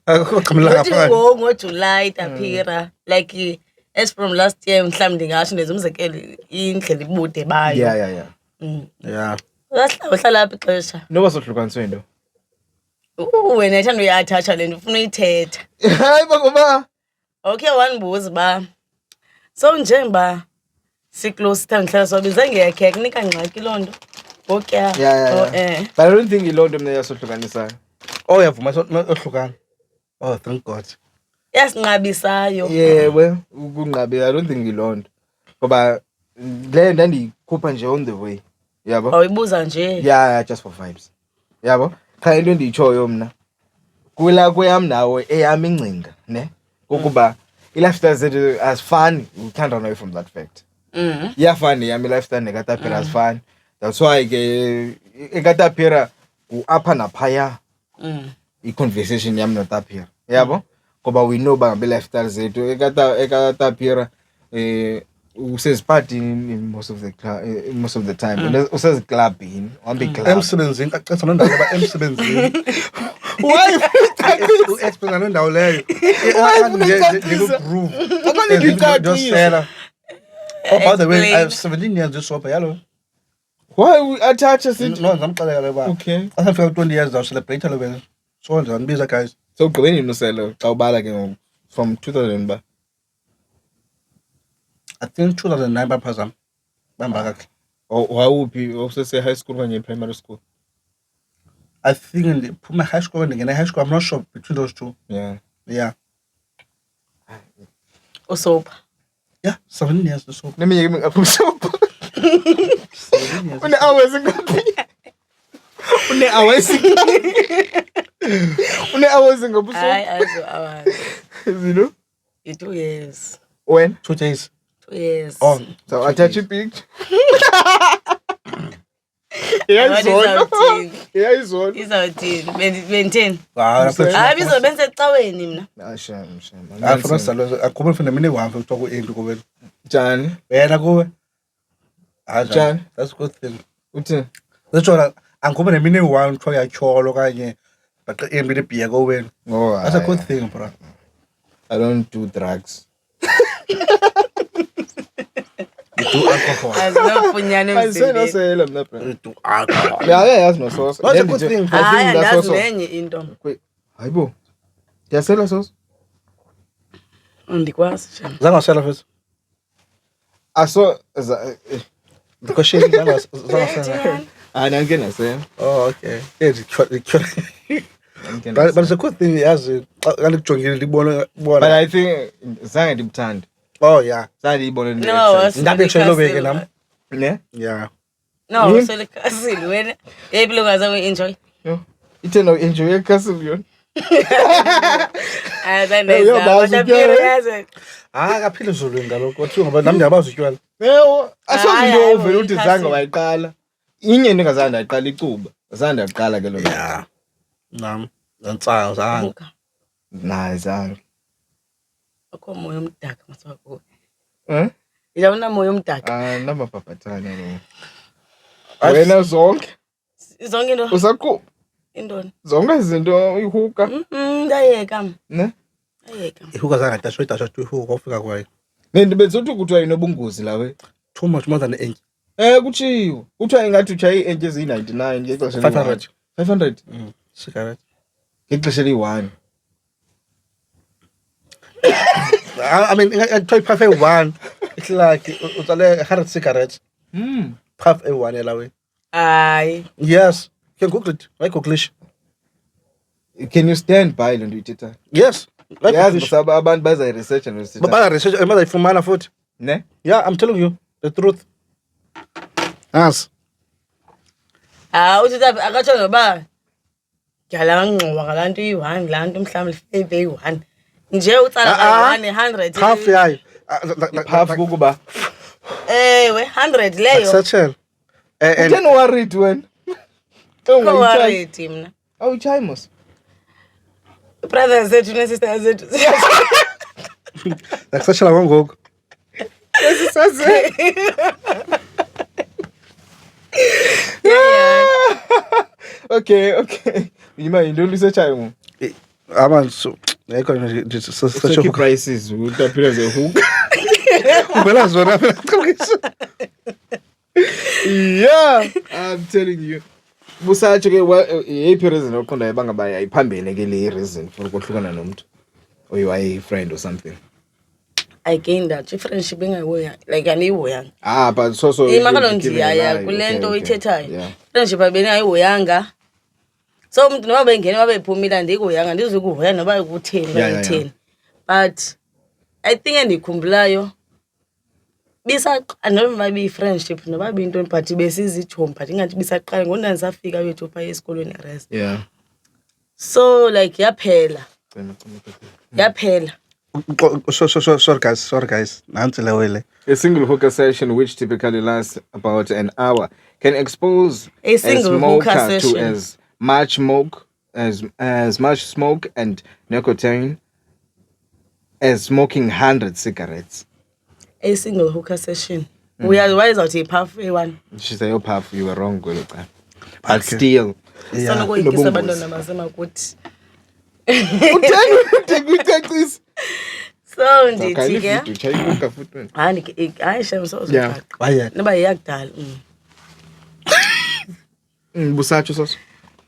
akho qhamla uthi ngapha. ngoJuly Tapira like as from last year mhlawumbe ndingasho ndenza umzekelo indlela ibude bayo. Yeah. Yeah. Sahlala lapha ixesha. Noba sohlukaniswe nto. Wena ethanda uyathatha lento ufuna uyithetha. Hayi bagoba. Okay wanibuza ba. So njengoba siclose time ngihlala sobiza ngiyakhe kunika ngxaki lonto. Okay. Yeah. But I don't think ilonto mina yasohlukanisa. Oh yavuma ohlukana. Oh thank God. Yasinqabisayo. Yeah, well, ukunqabe I don't think ilonto. Ngoba le ndandikhupha nje on the way. Yabo? Awuyibuza nje. Yeah, just for vibes. Yabo? Cha into endiyichoyo mina. Kula kweyam nawe eyami ingcinga, ne? Ukuba i-lifestyle zethu asifani, we can't run away from that fact. Iyafana yami i-lifestyle neKatapira asifani. That's why ke eKatapira ku-apha naphaya i-conversation yami noTapira. Yabo? Ngoba we know bangabe lifestyle zethu eKatapira usezipati in most of the time. Useziclubini, uhambe club. Emsebenzini acetha nondawo ba emsebenzini. Why? U-explain nondawo leyo. Ngiku-groove. Akona ngicacisa. Oh, by the way, I have 17 years just sober, yalo. Why we attach us it? No, ngizamxelela le ba. Okay. I feel 20 years now celebrate lo wena. So nje anbiza guys. So ugqibeni noselo xa ubala ke from 2000 ba. I think 2009 baphazama. Bamba kakhe. Wawuphi usese high school kanye primary school? I think in the Puma high school and high school I'm not sure between those two. Yeah. Yeah. Usopa. Yeah, 17 years or so. Let me give me a push up. Une-hours ingaphi? Une-hours Une-hours ingaphi? Hayi azo awazi. You know? 2 years. When? 2 days. 2 years. Oh, So attach a picture. Izawuthini? Iyayizona. Izawuthini? Benditheni? lapha Bizobe bensecaweni mna. Shame. afuna salo akube mfana mina ehambe kuthiwa ku-end kuwe Njani? wena kuwe Njani? that's a good thing Uthini? zitshona angikube nemini eyi-1 kuthiwa uyatyholo okanye baqe embi lebhiya kowena Oh, that's a good thing bro. I don't do drugs. You do alcohol. Azinokufunyana emzimbeni. Ayisela mna bro. You do alcohol. Yazi nososo. That's a good thing. Hayi andazi nenye into. Hayibo. Ndiyasela soso. Andikwazi njani. Zange wasela futhi Aso the question zange wasela. nanke nasela. Oh, okay. But it's a good thing yazi xa likujongile libona. But I think zange ndimthande. Oh yeah. Zange ndiyibone No, was- Ngabe kushayelobeke nami. Ne? Yeah. No, uselikasile wena. Yeyiphi lo ngaze enjoy. Yo. Ithena enjoy castle yona. Ayazandayazi. Akaphile ezulwini ngalokho. Kuthiwa ngoba nami ndiyabazi utywala. Yebo, asoze Hayi, into hayi, ovela uthi uyikhasile. zange wayiqala. Inye into engazange ndayiqala icuba. Azange ndaqala ke lo. Yeah. Nami nantsayo zange. Nayi zange. Akho moya omdaka masakho. Eh? Yabona moya omdaka. Namabhabhathane lo. Wena zonke Zonke into usaqhuba. intoni? Zonke izinto ihuka. Ndayeka mna. Ne? Ayeka. Ihuka zange ndashwa ihuka ufika kwayo. Nende bezothi kuthiwa inobungozi la we. Too much more than an inch. Kutshiwo. Kuthiwa ingathi utshaye iinche eziyi-99 ngexesha 500. 500 Cigarette. ngexesha eliyi-1. I mean, kuthiwa iphafu eyi-1. It's like utsale 100 cigarettes. Puff eyi-1 elawe. Hayi. Yes. You can Google it. Why Googlish? Can you stand by le nto uyithethayo? Yes. Why Yazi Googlish? kusaba abantu bazayi-research and research. Baba research emazayifumana futhi. Ne? Yeah, I'm telling you the truth. Yes. Uthi akatsho noba ngiyala ngqoba ngalanto iyi-1 lanto mhlawumbe ifape eyi-1 nje utsala kayi-1 100 Puff yayo. Phafu kukuba. ewe 100 leyo Satchel. And Utheni worried wena? worried mna Awutshayi mos. brothers zethu nesisters zethu Satchel akwangoku. Okay. Yima yinto olusearchayo ngoku. Aman so yekho Search prices utaphila zehuka. Ubela zona phela. Yeah, I'm telling you. Busatsho ke yeyiphi reason oqondayo bangaba yayiphambene ke le reason for ukuhlukana nomuntu? Or you are a friend or something? I gained that friendship engayihoya like aniyihoyanga But so imakalo ndiyaya kule nto uyithethayo friendship abengayihoyanga so umuntu noba bengene babephumile andikuhoyanga ndizukuhoya noba kutheni bayitheni but I think endikhumbulayo bisaqala biyi-friendship noba biyintoni but besiziitshomi but ingathi bisaqala ngoku ndandisafika wethu phaa esikolweni res so like yaphela Sorry guys. Nansi lewele. A single hookah session, which typically lasts about an hour, can expose A single smoker hookah to session. as much smoke and nicotine as smoking 100 cigarettes. A single hookah session why izawuthi iphafu eyi-1 She said, "Oh, Puff, you were wrong, Goluka." But still, sanokoyikisa abantwana basemakuthi so ndithi ke hayi shem Why? noba yeyakudala Busatsho soso.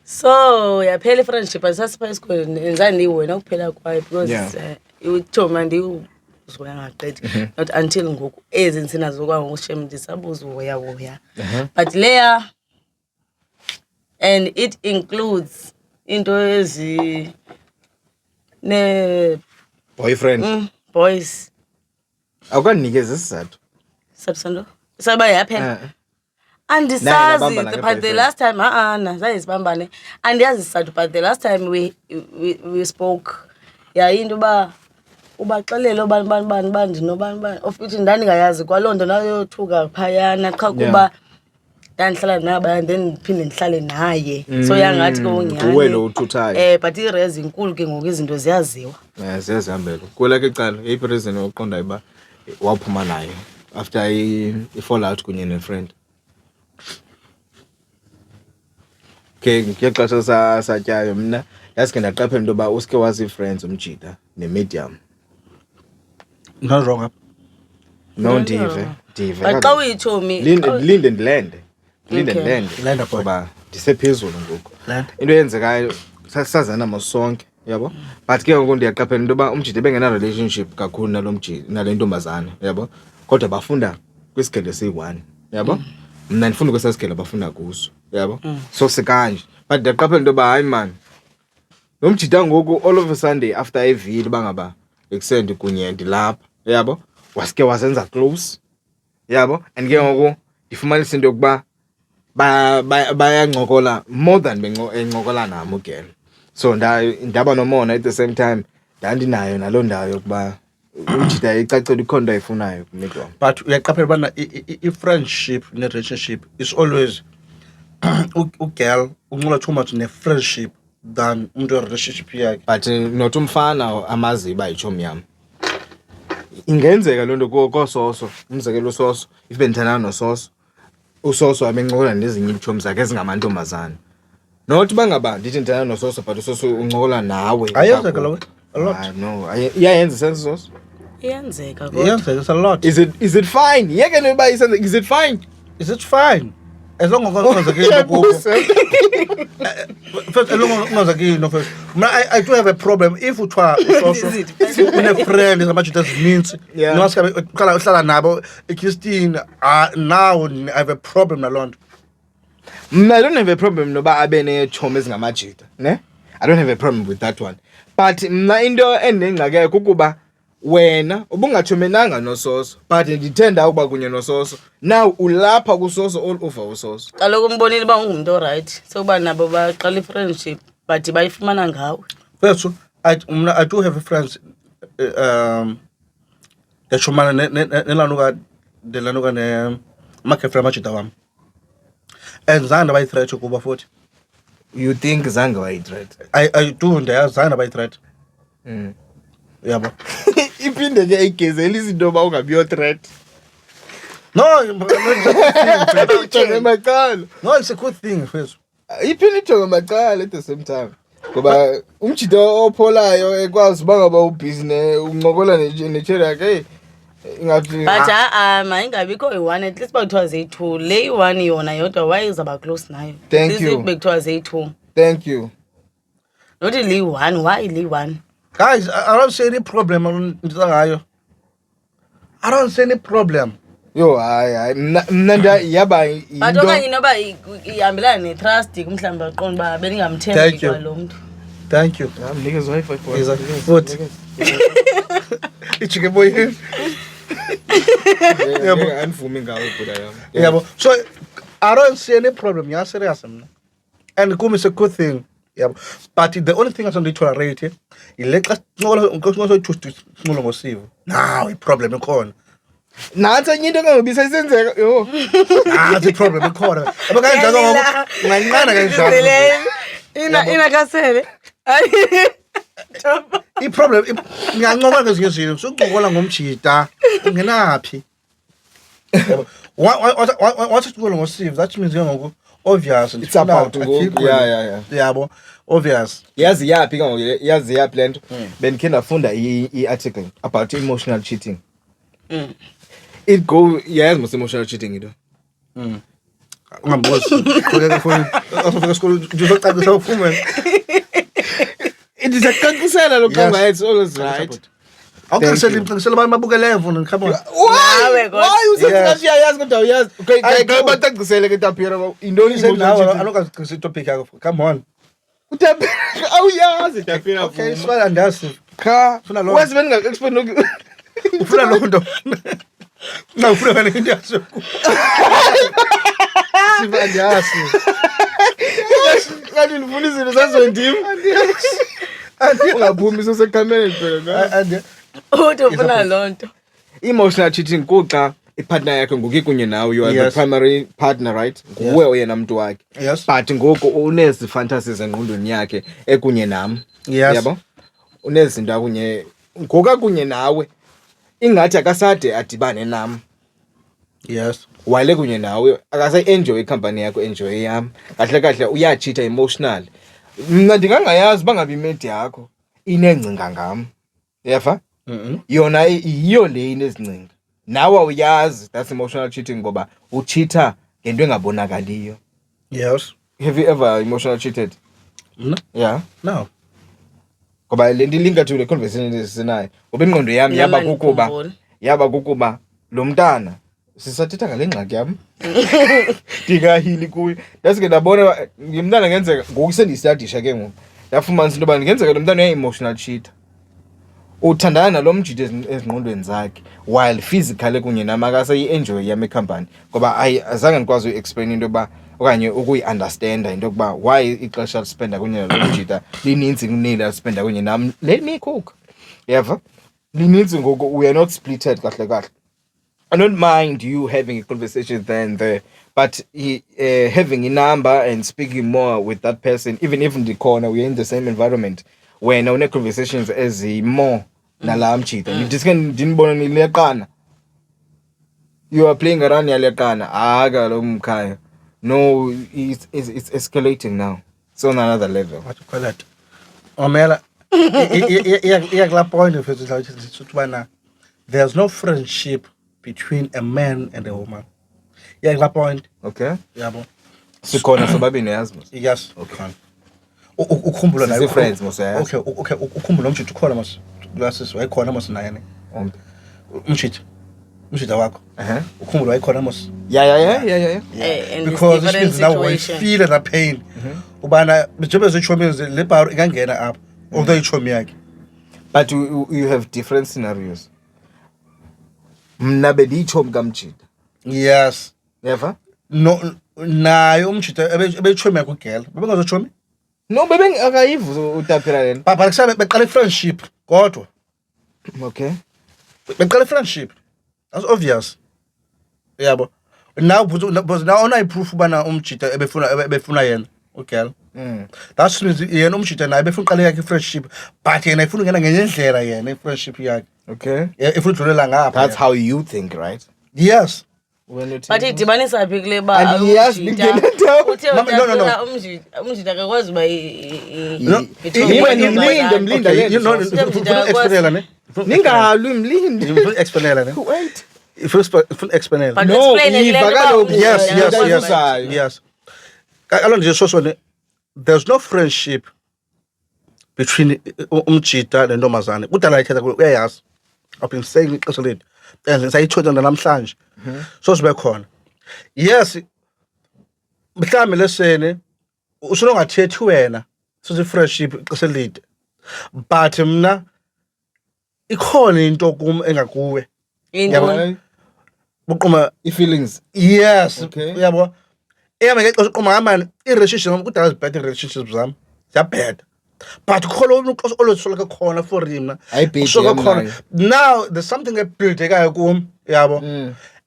so yaphela i-friendship asasipha esikoleni enzani ndiyihoyena kuphela kwayo because uthoma ndiwuzoya ngaqethi not until ngoku ezi nsinazo kwangoku shem ndisabuzihoyahoya but leya and it includes into Boyfriend. boys Awukanikeza isizathu. sabsando Saba yaphela. Andisazi but the last time zange sibambane. Andiyazi isizathu but the last time we spoke yayinto ubaxelele obani nobani of which ndandingayazi kwaloo nto nayothuka phayana qha kuba ndandihlala nabo and then ndiphinde ndihlale naye so yangathi nguwe lo uthuthayo but irezi inkulu ke ngoku izinto ziyaziwa ziyazihambela kule ke cala yiphi reason oqondayo uba waphuma nayo after i-fallout kunye ne-friend okay ngexesha satyayo mna yaske ndaqaphela into yoba uske wazi ii-friends umjida ne-medium not wrong up no ndive but xa uyitshomi linde ndilende ngoba ndisephezulu ngoku into eyenzekayo sasazana masonke yabo but ke ngoku ndiyaqaphela into yoba umjida ebengena-relationship kakhulu nale ntombazana yabo kodwa bafunda kwisigele esiyi-1 yabo mna ndifunda kwesaa sigele bafunda kuso yabo so sikanje but ndiyaqaphela into yoba hayi man lo mjida ngoku all of a Sunday after ivili uba ngaba ekusende kunye ndilapha yabo waske wasenza close yabo and ke ngoku ndifumanisa into yokuba bayancokola more than bencokola nam again so ndaba nomona at the same time ndandinayo naloo ndawo yokuba umjida icacela ikhona into ayifunayo kumedwam but uyaqaphela ubana i-friendship ne-relationship is always ugirl uncola too much ne-friendship than umuntu we-relationship yakhe but not umfana amazi uba yitshomi yam ingenzeka loo nto kososo umzekelo usoso if bendithandana nososo usoso abencokola nezinye iitshomi zakhe ezingamantombazana not uba ngaba ndithi ndithandana nososo but usoso uncokola nawe ayenzeka lo a lot no iyayenza sense soso iyenzeka it's a lot is it fine yeke noba isenze is it fine as long as ungazakile first as long as ungazakile first I do have a problem if uthiwa also une-friend zamajida ezininzi nowaskabe uqala uhlala nabo Christine now I have a problem naloo nto I don't have a problem noba abe neetshomi ezingamajida ne I don't have a problem with that one but mna into endingxakeke kukuba wena ubungatshomenanga nososo but ndithenda ukuba kunye nososo now ulapha kusoso all over usoso kaloku umbonile uba ungumntu orayithi sokuba nabo baqala i-friendship but bayifumana ngawe first I do have friends yashomana nelanuka ne-makefre amajida wam and zange ndabayi-threat kuba futhi you think zange wayi-threat I do ndiyazi zange ndabayi-threat yabo iphinde ke igezela izinto yoba ungabiyo-threat no ijonge macala no it's a good thing first iphinde ijonge macala at the same time ngoba umjida opholayo ekwazi uba ngaba ubhizi uncokola netsheri yakhe ingathi but mayingabikho iyi-1 at least bakuthiwa ziyi-2 le iyi-1 yona yodwa wayezaba close nayo bekuthiwa ziyi-2 thank you not le yi-1 why le yi-1 guys I don't see any problem ngayo I don't see any problem yo hayi mna yaba but okanye noba ihambelana ne-trust kumhlawumbi baqonda uba beningamthembi kwalo mntu thank you mnikeza wi-fi futhi ijike boyini andivumi ngawo ibhuda yam yabo so I don't see any problem ya serious mna and kum is a good thing yabo but the only thing asonditolerate ile xa sincola ngosivo now iproblem ikhona nathi enye into engangobisa isenzeka yo nathi iproblem ikhona abakanjalo ngoku unganqanda kanjalo inakasele iproblem ngiyancokola ngezinye izinto sukuncokola ngomjida ungenaphi yabo wathi sincola ngosivo that means ngoku obvious it's about yeah yabo obvious yazi yaphi ke ngoku yazi yaphi lento bendikhe ndafunda i-article about emotional cheating it go yazi mos emotional cheating into ungambuzi kodwa phone afika esikole uzocacisa ufume it is a cancela lo kanga it's always right awucacisela imcacisela abantu babukele mfuna come on why usethi yazi kodwa uyazi okay bacacisele ke tapira indoni nawe alokazicisa itopic yakho come on utapira awuyazi tapira okay sifana andazi cha ufuna lo wesi benga explain ufuna lo nto Ngafuna wena into yaso. Sibanyasi. Kanti nifuna izinto zazondim. Ungaphumi sosekameleni phela. Uthi ufuna lonto. Emotional cheating kuxa ipartner yakhe ngoku kunye nawe, you are the Yes. primary partner, right? Nguwe oyena mntu wakhe. Yes. But ngoku unezi fantasies engqondweni yakhe ekunye nam. Yes. Yabo? Unezinto akunye ngoku kunye nawe. Ingathi akasade adibane nam. Yes. Wale kunye nawe akasa-enjoy icompany yakho, enjoy yam. Kahle kahle uyachitha emotional. Mna ndingangayazi bangabi imate yakho inengcinga ngam. Yeva? Yona yiyo le inezingcinga. Nawe awuyazi, that's emotional cheating ngoba uchitha ngento engabonakaliyo. Yes. Have you ever emotional cheated? No. Yeah. No. Ngoba le nto ilinka to le conversation esinayo. Ngoba ingqondo yami yaba kukuba lo mntana sisathetha ngale ngxaki yam. Ndingahili kuyo. Ndaske ndabona ngimntana ngenzeka ngoku sendiyistadisha ke ngoku. Ndafumanisa into yoba ngenzeka lo mntana uya-emotional cheater. Uthandana nalo mjito ezingqondweni zakhe while physically kunye nama akasayi-enjoy yam ecompany ngoba azange ndikwazi uyi-explain into yokuba okanye ukuyi-understanda into yokuba why ixesha lispenda kunye nalo mjita linintsi kuneli alispenda kunye nam. Let me cook. Yeva? Linintsi ngoku we are not splitted kahle kahle. I don't mind you having a conversation there and there, but having a number and speaking more with that person, even if in the corner we're in the same environment, when our conversations as more nala mchita. Ndinibona nileqana. You are playing around yaleqana. Aga lo mkhaya. No, it's escalating now. It's on another level. What you call that? Omela. Yeah, point of it. There's no friendship between a man and a woman. Yeah, point. Okay. Yeah, bo. Sikhona sobabini yazi. Yes. Okay. Ukhumbula nayo. Friends mose. Okay, ukhumbula umjito khona mos. Glasses wayikhona mos naye ne. Umjito wakho. Ukhumbula wayikhona mos. Yeah. Because this means now we feel that pain. Ubana njengoba zichomi le bar ingangena up. Although ichomi yakhe. But you have different scenarios. Mna bedichomi kamjita. Yes. Yeva? No, nayo umjito ebechomi yakho girl. Babengazochomi? No, bebe akayivu utapira lena. Papa kusabe beqala friendship kodwa. Okay. Beqala friendship. That's obvious. Yabo. Now because now ona proof bana umjita ebefuna yena. Okay. That's means yena umjita naye befuna uqala yakhe friendship, but yena ifuna ngena ngenye indlela yena friendship yakhe. Okay. Ifuna udlulela ngapha. That's how you think, right? Yes. But idibanisa phi kule ba And yes, umjita akakwazi uba explainela ne. Ningalwi mlindi. Ifuna explainela ne. Wait. Ifuna explainela. No, Yes. Along the social, there's no friendship between umjita nentombazane. Kudala ithetha uyayazi. I've been saying it constantly. And sayithola namhlanje. So sibe khona. Yes. Mhlawumbe lesene usunongathethi wena sithi friendship ixesha elide. But mina ikhona into kum engakuwe. into Buqoma feelings. Yes. Okay. Yabo. Eyame ngexesha uqoma ngamani i-relationship kudala zibhede relationships zami. Ziyabheda. But khona umuntu olosola khona for him. Now there's something ebuildekayo kum, yabo.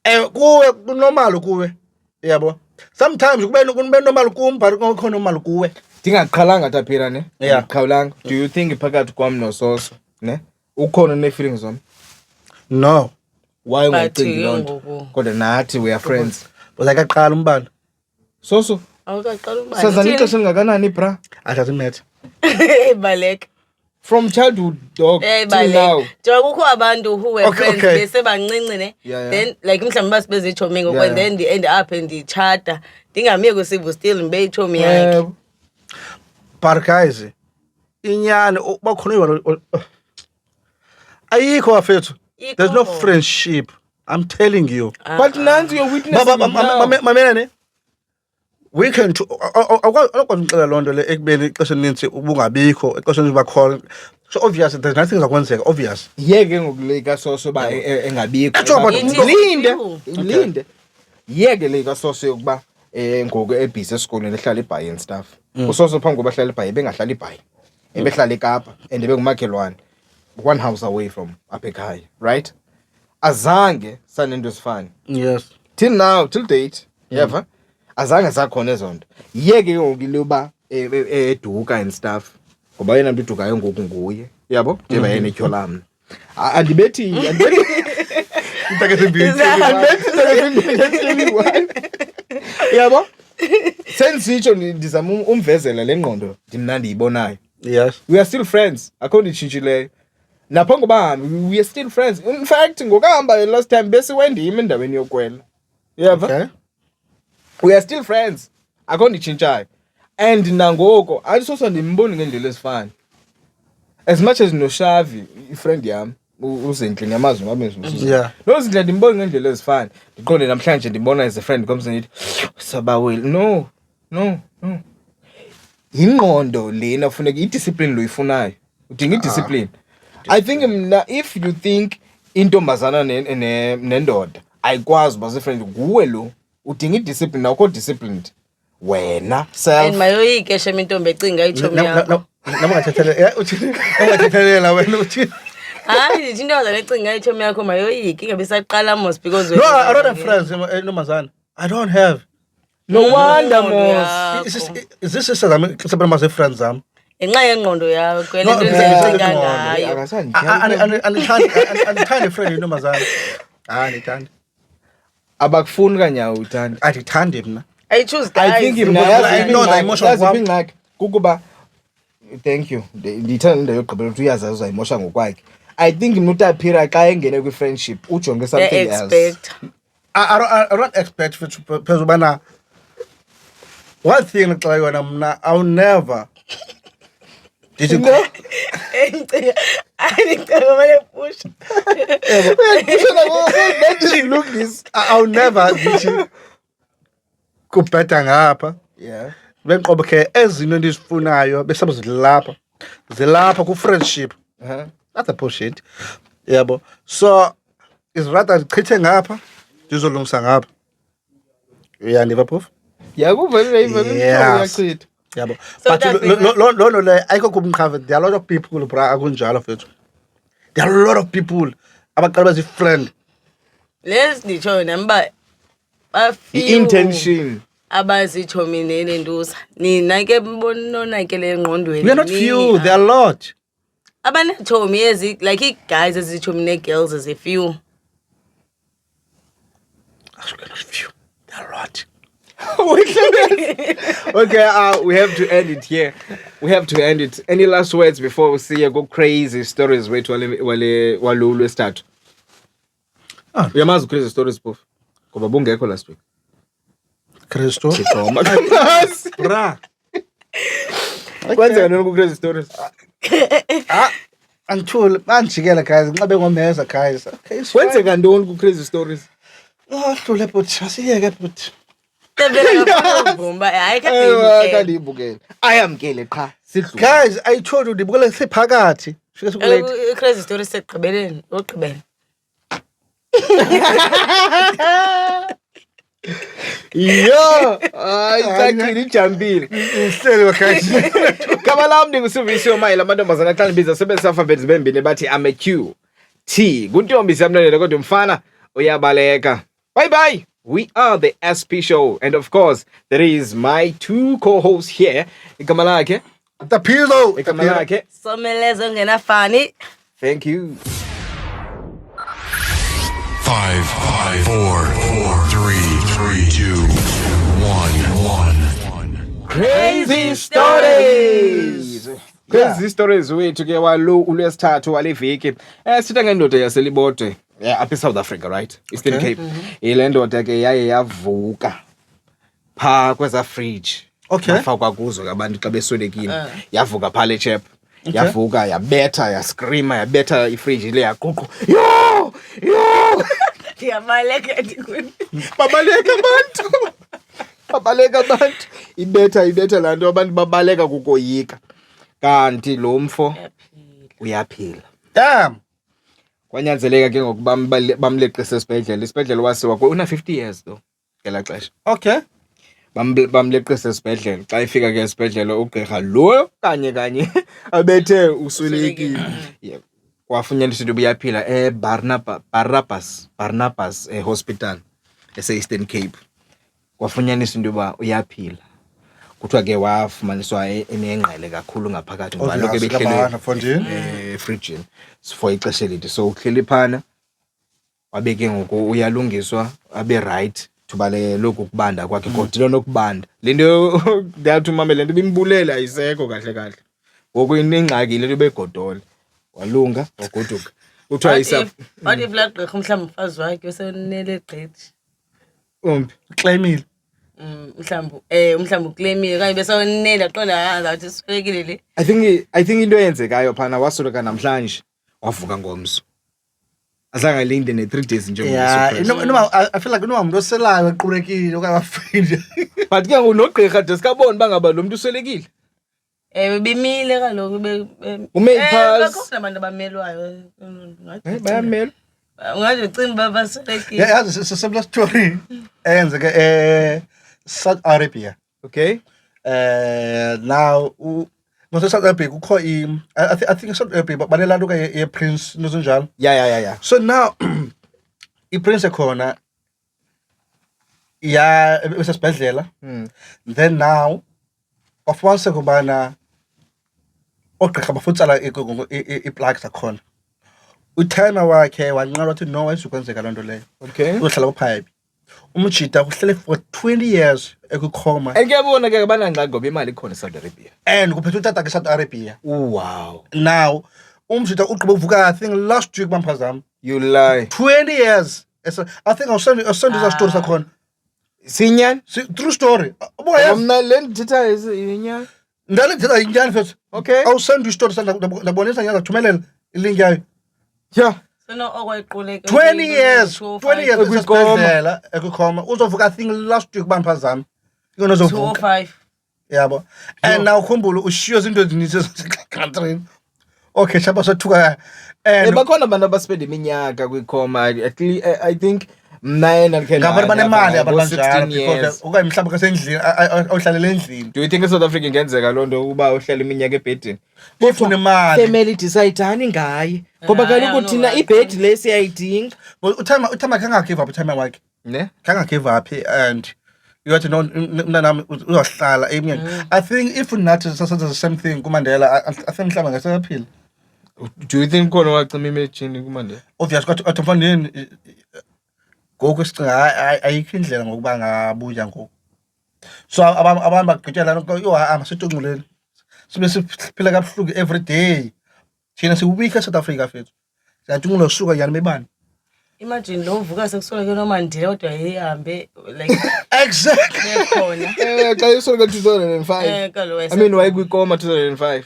Kuwe normal kuwe. Yabo. Sometimes kube normal kum but khona normal kuwe. Ndingaqhalanga taphira ne. Yeah. Qhawulanga. Do you think phakathi kwam noSoso, ne? Ukhona ne-feelings zami? No. Why ungacingi lonto? Kodwa nathi we are friends. Uzakaqala umbani. Soso. awukaqala umbani. Sazana ixesha lingakanani bra? It doesn't matter. Baleka. From childhood dog till now. Njengoba kukho abantu who were friends Okay. besebancinci ne. Yeah. Then like mhlawumbe basibe ichomi ngoko and then they end up and ichata. Ndingamike kusivu still ngibe ichomi yakhe. But guys, inyani bakhona ayikho afethu. There's no friendship. I'm telling you. But nansi you're witnessing Mamela ne. We can akwazi ngixela lonto le ekubeni ixesha elinintsi ubungabikho ixesha elinintsi bakhona So obvious, there's nothing zakwenzeka, obvious. Yeke ngokuleka soso ba engabikho. Atsho about Linde. Yeke leka soso yokuba ngoku ebhizi esikolweni ehlala eBhayi and stuff. Usoso phambi koba hlala eBhayi bengahlala eBhayi. Ebehlala eKapa and bengumakhelwane. 1 house away from apha ekhaya, right? Azange sanento esifani. Yes. Till date, yeva. Azange sakhona ezonto. Yeke ngokuliba eduka and stuff. Ngoba yena mntudukayo ngoku nguye. Yabo? Njeba yena eTyholami. Andibethi yabo? Sensitsho ndizama umvezela lengqondo ndimnandi ibonayo. Yes. We are still friends. Akho nditshintshileyo. Napho ngoba we are still friends. In fact, ngokahamba last time bese wendima endaweni yokwela. Yeva? Okay. We are still friends. Akho nditshintshayo. And nangoko alisosa ndimboni ngendlela ezifana. As much as noShavi, friend yami, uZinhle ngiyamazi ngamenzi uSusa. Yeah. NoZinhle ndimboni ngendlela ezifana. Ndiqonde namhlanje ndibona as a friend komsengithi sabaweli. No. Ingqondo lena kufuneka idiscipline loyifunayo. Udinga idiscipline. I think if you think intombazana nendoda ayikwazi ba friend kuwe lo udinga idiscipline awukho disciplined. Wena self and mayoyike shema intombi ecinga ichomi yakho Namangathethelela wena uthi. hayi into yazana ecinga ichomi yakho mayoyike ingabe saqala mos because No, I don't have friends, Nomazana. I don't have. no wonder mos. Is this seven my friends am? enxa yengqondo yakho No, lento ezicinga ngayo Andithandi friend Nomazana. Andithandi. Abakufuni kanyawo uthanda. Andithandi mna. I choose I guys. think I know the emotion of one. ingxaki kukuba thank you ndithanda into yogqibela ukuthi uyazazi uzayimosha ngokwakhe. I think mnutaphira xa engene kwi friendship ujonge something else. Expect I don't expect phezulu bana one thing xa yona mna I'll never No. push Look this. I'll never dithi kubheda ngapha. Yeah. Benqobo ke ezinto endizifunayo besabe zilapha ku friendship. That's a bullshit. Yabo. So is rather ndichithe ngapha ndizolungisa ngapha. Uyandiva phofu? Yakuvele uyachitha. Yabo. So But that means- lo le ayikho kumkhava. There are a lot of people bra akunjalo fethu. There are a lot of people abaqala bazi friend. let's nditsho namba I-intention. abazichomi nenenduza nina ke mbonona ke le ngqondweni We are not few, there are a lot. abanechomi ezi like guys ezichomi ne girls as a few We are not few. There are a lot. Okay, we have to end it here. We have to end it. Any last words before we see you go crazy stories wethu walolu wesithathu? Uyamazi crazy stories phofu? Ngoba bungekho last week. Kristo. Sigoma. Bra. Kwenzeka nini ku crazy stories? Angithule manjikela guys nxabe ngomeza guys. Okay. Kwenzeka ntoni ku crazy stories? Hlule but asiyeke but tebela ngavumba hayi Kandiyibukele. Ayamkele qha. Sidlule. guys I told you ndibukele siphakathi. Fike sikulate. crazy story segqibeleni ogqibela Yo, icacile ijambile. Ihlele guys. Gama lami ndinguSiviso Mayela amantombazana xa nibiza sebesafaveli bembini bathi I'm a QT. Kuntombi siyamlandela kodwa umfana uyabaleka. Bye bye. We are the SP show and of course there is my two co-hosts here. Igama lakhe. Tapilo. Igama lakhe. somelezo ngenafani Thank you. 5, 4, 3, 2, 1. Crazy stories. Crazy stories wethu ke walo ulwesithathu waleviki. Sitha ngendoda yaselibode. Apha eSouth Africa, right? Eastern Cape. Ile ndoda ke yaye yavuka pha kweza fridge. Okay. Yafakwa kuzo abantu xa beswelekile. Yavuka pha le chap. Yavuka yabetha yascreama yabetha ifridge ile yaququ. Yo! ndiyabaleka ndikuni Babaleka abantu. Babaleka abantu. Ibetha lanto abantu babaleka kukoyika. Kanti lo mfo uyaphila. Damn. Kwanyanzeleka ke ngoku bamleqisa esibhedlela. Isibhedlela wasiwa una 50 years though. Ngela xesha. Okay. Bamleqisa esibhedlela. Xa ifika ke esibhedlela ugqirha lo kanye abethe uswelekile. Yeah. Kwafunyaniswa into uyaphila Barnabas hospital ese-Eastern Cape. Kwafunyaniswa into yoba uyaphila. Kuthiwa ke wafumaniswa enengqele kakhulu ngaphakathi ngoba lokho ebehlele efrijini for ixesha elide. So uhleli phana wabe ke ngoku uyalungiswa abe right thuba lokhu kubanda kwakhe kodwa nokubanda. Lento ndathi umamele lento bimbulela ayisekho kahle. Ngoku inengxaki lento begodole. Walunga wagoduka. Kuthiwa isapho. Wathi blood gqirha mhlawumbe umfazi wakhe usenele gqithi. Claimile. Mhlawumbe uclaimile kanye besawonela qonda ngathi sifekile le. I think into eyenzekayo phana wasoloka namhlanje wavuka ngomso. Azange linde ne3 days nje ngomso. I feel like umuntu oselayo equrekile okangafindi. But ke ngonogqirha desikaboni bangaba lo muntu uselekile. Bemile kaloku umeli pulse. Bakho nabantu abamelwayo ngathi. Bayamela. Ungaze ucimba baselekile. Yeah, it's a similar story. Eyenzeka South Arabia. Okay. Now South Arabia kukho I think South Arabia balelando ke prince nozinjalo. Yeah. So now prince ekhona esibhedlela. Then now ofumanise kubana ogqirha bafutsala iplaques akhona. Utime wakhe wanqala ukuthi no wayezokwenzeka lento leyo. Okay. Uzohlala kuphayiphi. Umjida uhlele for 20 years ekukhoma. Ekuyabona ke banangxaki ngoba imali ikhona eSouth Arabia. And kuphethe utata ke South Arabia. Wow. Now umjida uqhubeka uvuka I think last week bamphazama. You lie. 20 years. I think I'll send you story sakhona. Sinyani? True story. Ubuka yazi. Mina le ndithetha inyani. Ndale ndithetha inyani mfethu. Okay. I'll send you story ndabonisa ngiyaza thumelela ilink yayo. Yeah. Sona okwayiquleka 20 years esibhedlela ekukhoma uzovuka I think last week bamphazama. Ikona uzovuka. 205. Yabo. And now khumbula ushiyo izinto ezininzi country. Okay, shaba sothuka. And bakhona abantu abaspend iminyaka kwikhoma. I think mna ngabantu banemali abantu 16 banjalo years. because okanye mhlawumbe kasendlini awuhlalela endlini. Do you think eSouth Africa ingenzeka lonto uba uhlala iminyaka ebhedini? Ufuna imali. Family decide ngaye. Ngoba kaloku thina ibed le siyayidinga. Uthama kanga give up uthama wakhe. Ne? Kanga give up and you have to know mnanami uzohlala eminyaka. I think if nathi sasenza the same thing kuMandela I think mhlawumbe ngasephila. Do you think khona wacima imagine kuMandela? Obvious kodwa atomfaneni gogo sicinga ayikho indlela ngokuba ngabuya ngoku. So abantu bagqitshela yo amasitunguleni. Sibe siphila kabuhlungu every day. Thina siweak eSouth Africa fethu. Siyatungula usuka yani mebani. Imagine lo uvuka sekusoleke noMandela kodwa ehambe like Exactly. khona. Xa isoleka 2005. Kaloku I mean why kwikhoma 2005?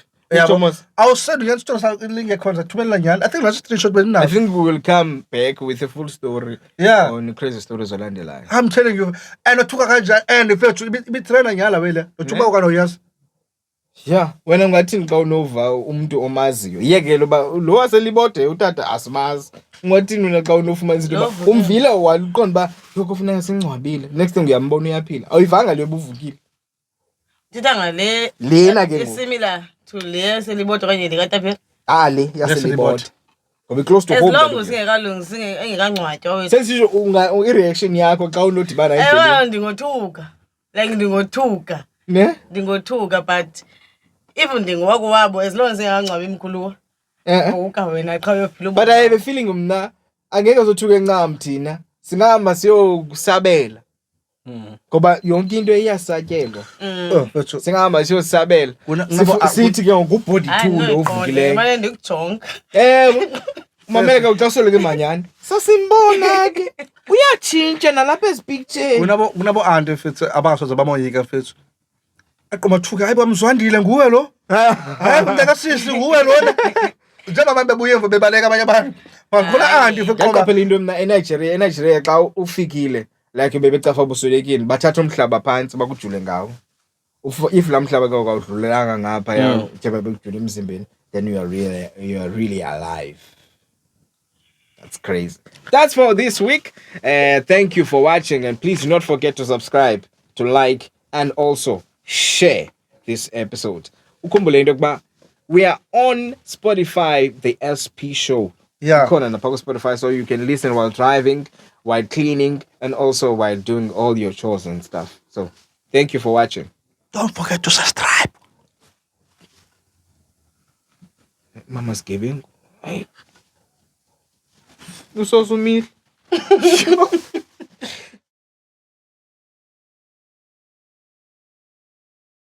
Thomas, I'll send you story sa link ekhona thumela nyani. I think that's screenshot I benayo. think we will come back with a full story. Yeah. On crazy stories olandelayo. I'm telling you and uthuka kanjani and fethu ibitrainer nyala wele. Uthuka ukano yes. Yeah, wena ngathini xa unova umuntu omaziyo. Yekele ba lo waselibode utata asimazi. Ngathini wena xa unofumanisa into ba umvile waliqonda ba yokufuneka singcwabile. Next thing uyambona uyaphila. Awuyivanga le buvukile. Titha ngale Lena ke ngoku. similar to le selibodwa kanye likataphe. Le yaselibode. Ngoba close to As home. long singekalungi engekangcwatywa. Sensisho i-reaction yakho xa unodibana endleleni. Ndingothuka. Like ndingothuka. Ne? Ndingothuka but even ndingowako wabo as long as engangcwabi imkhuluwa. Uka wena qha uyophila. But I have a feeling mna angeke uzothuka encam thina. Singahamba siyokusabela. Ngoba yonke into iyasatyelwa. Fethu. Singahamba siyosabela. Sithi ke ngubody tool ovukileyo. Manje ndikujonga. Umamela ke uxasoleke manyani. Sasimbona ke. Uyatshintsha nalapha ezipicture. Kunabo ande fethu abasoze bamoyika fethu. Aqoma thuka hayi bamzwandile nguwe lo. Hayi mntakasisi nguwe lona. Njengoba bebuye emva bebaleka abanye abantu. Bakhona andi fethu qoba. Yaqaphela into mna eNigeria xa ufikile like bebecafa buswelekile bathatha umhlaba phansi bakujule ngawo. If la mhlaba kawudlulelanga ngapha ya njengoba bekujule emzimbeni then you are really alive. That's crazy. That's for this week. Thank you for watching, and please do not forget to subscribe, to like, and also share this episode. Ukhumbule into yokuba we are on Spotify, the SP Show. Yeah. Ikhona na pako Spotify, so you can listen while driving, while cleaning, and also while doing all your chores and stuff. So thank you for watching. Don't forget to subscribe. Mama's giving. Hey. You saw some meal.